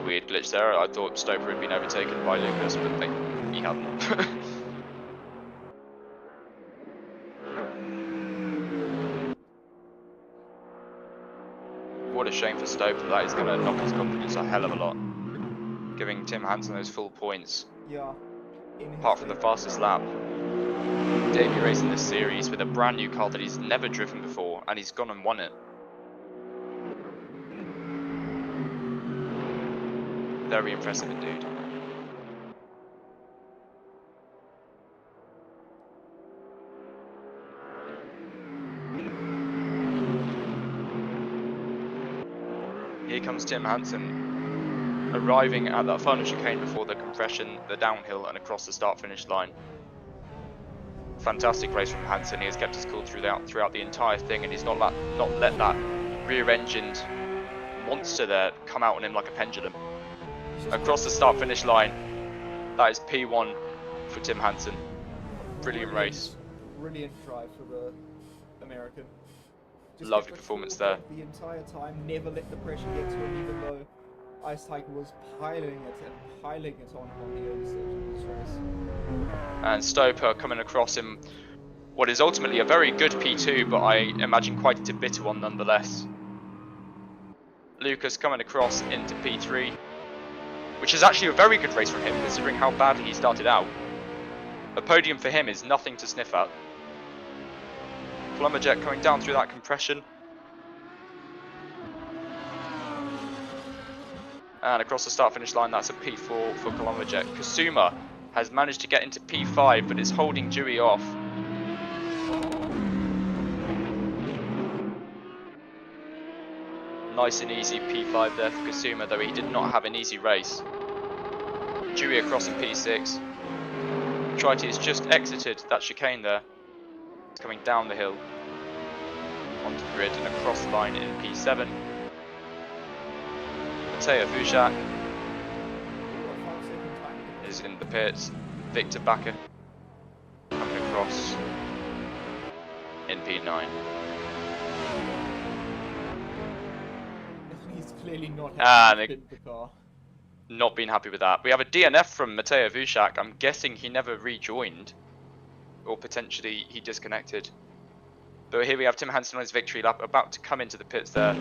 Weird glitch there. I thought Stoper had been overtaken by Lucas, but he hadn't. What a shame for Stoper. That is going to knock his confidence a hell of a lot. Giving Tim Hansen those full points. Yeah. Apart from the fastest lap. Debut race in this series with a brand new car that he's never driven before, and he's gone and won it. Very impressive indeed. Here comes Tim Hansen, arriving at that final chicane before the compression, the downhill, and across the start-finish line. Fantastic race from Hansen. He has kept his cool throughout the entire thing, and he's not let that rear-engined monster there come out on him like a pendulum. Across the start-finish line, that is P1 for Tim Hansen. Brilliant race. Brilliant drive for the American. Just Lovely performance there. The entire time, never let the pressure get to him, even though Icelag was piling it on the early stage of this race. And Stoper coming across him, what is ultimately a very good P2, but I imagine quite a bitter one nonetheless. Lucas coming across into P3, which is actually a very good race from him, considering how badly he started out. A podium for him is nothing to sniff at. Plumberjet coming down through that compression. And across the start-finish line, that's a P4 for Plumberjet. Kasuma has managed to get into P5, but is holding Dewey off. Nice and easy P5 there for Kasuma, though he did not have an easy race. Dewey across in P6. Triti has just exited that chicane there. It's coming down the hill onto the grid and across the line in P7. Mateo Fouchak is in the pits. Victor Bakker coming across in P9. He's clearly not having to spin the car. not been happy with that. We have a DNF from Mateo Vushak. I'm guessing he never rejoined, or potentially he disconnected. But here we have Tim Hansen on his victory lap, about to come into the pits there.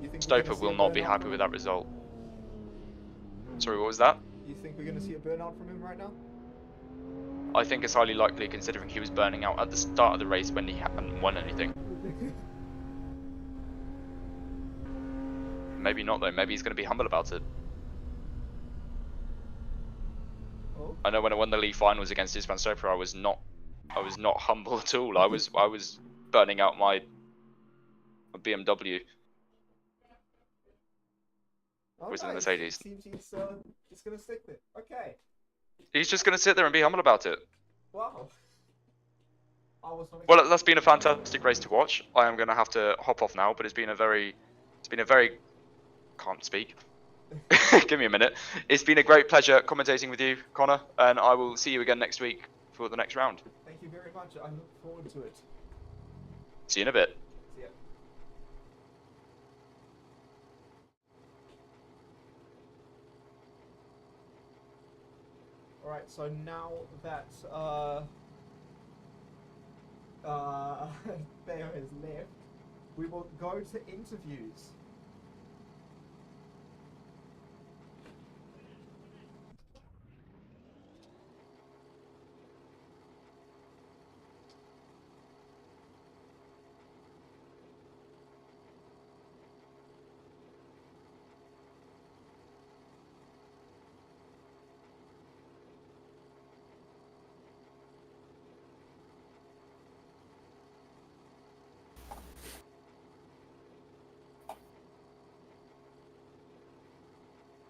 You think we're Stoper gonna see will a not be burnout happy from with him? that result. Sorry, what was that? You think we're gonna see a burnout from him right now? I think it's highly likely, considering he was burning out at the start of the race when he hadn't won anything. Maybe not though, maybe he's going to be humble about it. Oh. I know when I won the league finals against Isvan Stoper, I was not humble at all. I was burning out my BMW. Oh, Was in the nice. Mercedes. Seems he's just gonna stick there. Okay. He's just going to sit there and be humble about it. Wow. I was not Well, that's been a fantastic race to watch. I am going to have to hop off now, but it's been a very can't speak. Give me a minute. It's been a great pleasure commentating with you, Connor, and I will see you again next week for the next round. Thank you very much. I look forward to it. See you in a bit. See ya. Alright, so now that Theo has left, we will go to interviews.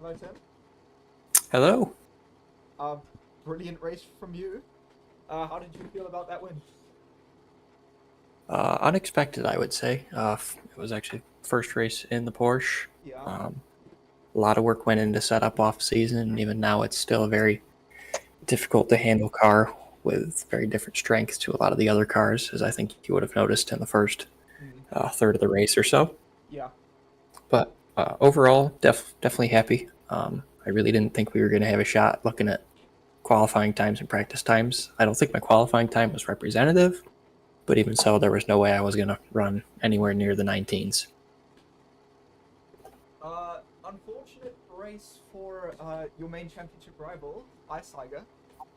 Hello, Tim. Hello. Brilliant race from you. How did you feel about that win? Unexpected, I would say. It was actually first race in the Porsche. Yeah. A lot of work went into setup off season, and even now it's still a very difficult to handle car with very different strengths to a lot of the other cars, as I think you would have noticed in the first third of the race or so. Yeah. But overall, definitely happy. I really didn't think we were going to have a shot looking at qualifying times and practice times. I don't think my qualifying time was representative, but even so, there was no way I was going to run anywhere near the 19s. Unfortunate race for your main championship rival, Ice Tiger,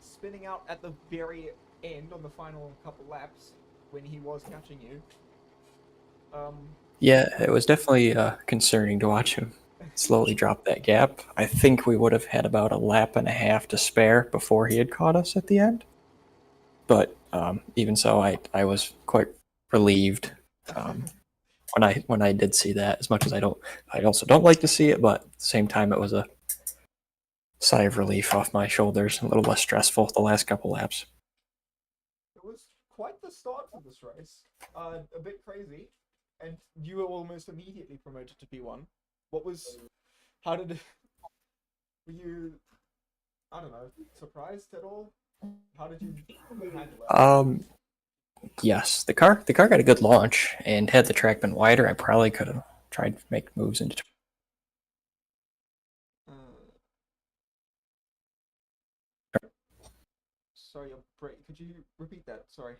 spinning out at the very end on the final couple laps when he was catching you. Yeah, it was definitely concerning to watch him slowly drop that gap. I think we would have had about a lap and a half to spare before he had caught us at the end. But even so, I was quite relieved when I did see that. As much as I also don't like to see it, but at the same time, it was a sigh of relief off my shoulders, a little less stressful the last couple laps. It was quite the start to this race. A bit crazy, and you were almost immediately promoted to P1. How did, were you, I don't know, surprised at all? How did you handle it? Yes, the car got a good launch, and had the track been wider, I probably could have tried to make moves into. Sorry, could you repeat that? Sorry.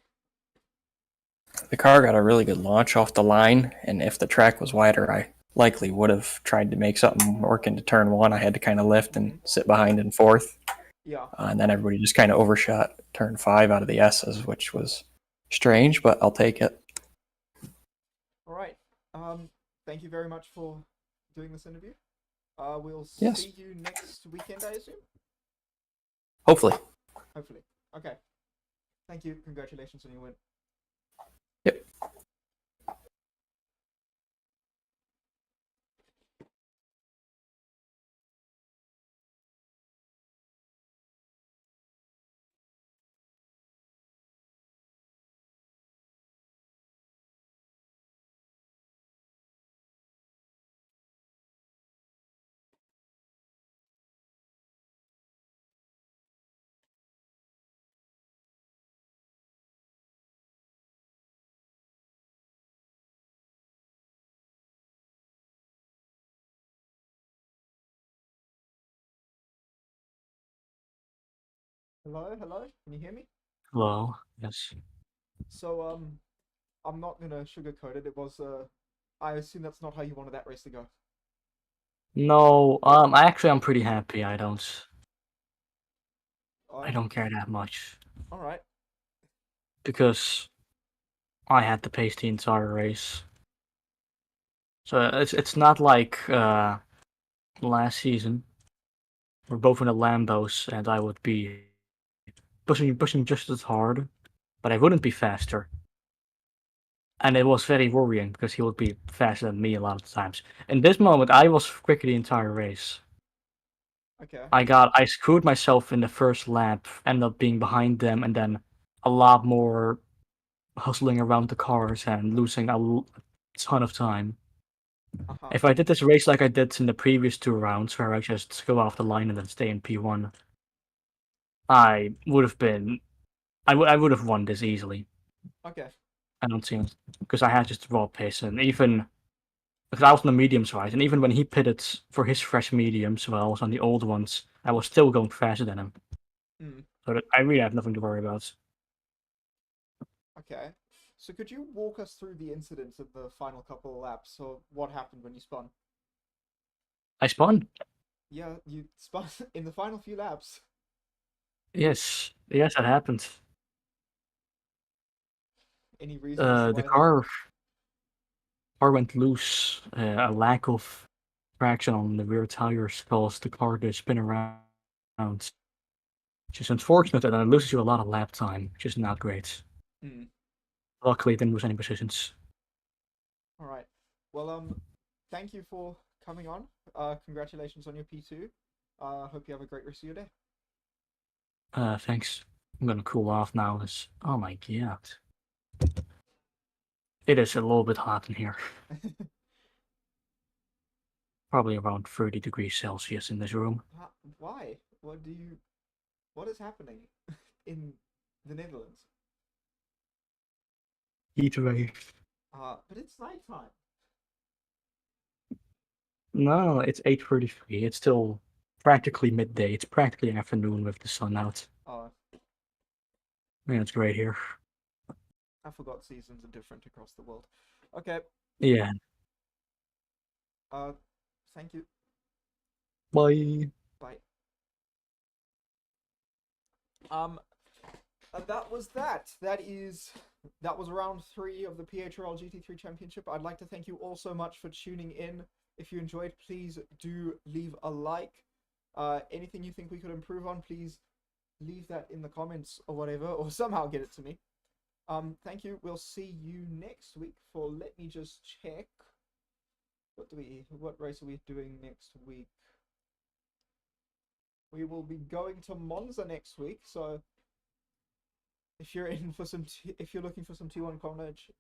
The car got a really good launch off the line, and if the track was wider, I likely would have tried to make something work into turn one. I had to kind of lift and sit behind in fourth. Yeah. And then everybody just kind of overshot turn 5 out of the S's, which was strange, but I'll take it. All right. Thank you very much for doing this interview. We'll Yes. see you next weekend, I assume? Hopefully. Hopefully. Okay. Thank you. Congratulations on your win. Yep. Hello, hello. Can you hear me? Hello. Yes. So I'm not gonna sugarcoat it. It was I assume that's not how you wanted that race to go. No. I'm pretty happy. I Oh, don't care that much all right. because I had to pace the entire race. So it's not like last season. We're both in the Lambos, and I would be pushing just as hard, but I wouldn't be faster. And it was very worrying because he would be faster than me a lot of times. In this moment, I was quicker the entire race. Okay. I screwed myself in the first lap, ended up being behind them, and then a lot more hustling around the cars and losing a ton of time. Uh-huh. If I did this race like I did in the previous 2 rounds, where I just go off the line and then stay in P1, I would have been. I would have won this easily. Okay. I don't see it because I had just raw pace, and even because I was on the mediums, right, and even when he pitted for his fresh mediums, while I was on the old ones, I was still going faster than him. Mm. So I really have nothing to worry about. Okay. So could you walk us through the incidents of the final couple of laps? So what happened when you spun? I spun. Yeah, you spun in the final few laps. Yes, that happened. Any reason as to The why that? car went loose. A lack of traction on the rear tires caused the car to spin around, which is unfortunate, and it loses you a lot of lap time, which is not great. Mm. Luckily, it didn't lose any positions. All right. Well, thank you for coming on. Congratulations on your P2. Hope you have a great rest of your day. Thanks. I'm gonna cool off now. Oh my god, it is a little bit hot in here. Probably around 30 degrees Celsius in this room. Why? What is happening in the Netherlands? Heat wave. But it's nighttime. No, it's 8:33. It's still practically midday. It's practically afternoon with the sun out. Uh, Man, it's great here. I forgot seasons are different across the world. Okay. Yeah. Uh, thank you. Bye. Bye. And that was that. That was round 3 of the PHRL GT3 Championship. I'd like to thank you all so much for tuning in. If you enjoyed, please do leave a like. Anything you think we could improve on, please leave that in the comments or whatever, or somehow get it to me. Thank you. We'll see you next week for, let me just check. What race are we doing next week? We will be going to Monza next week, so if you're looking for some T1 knowledge,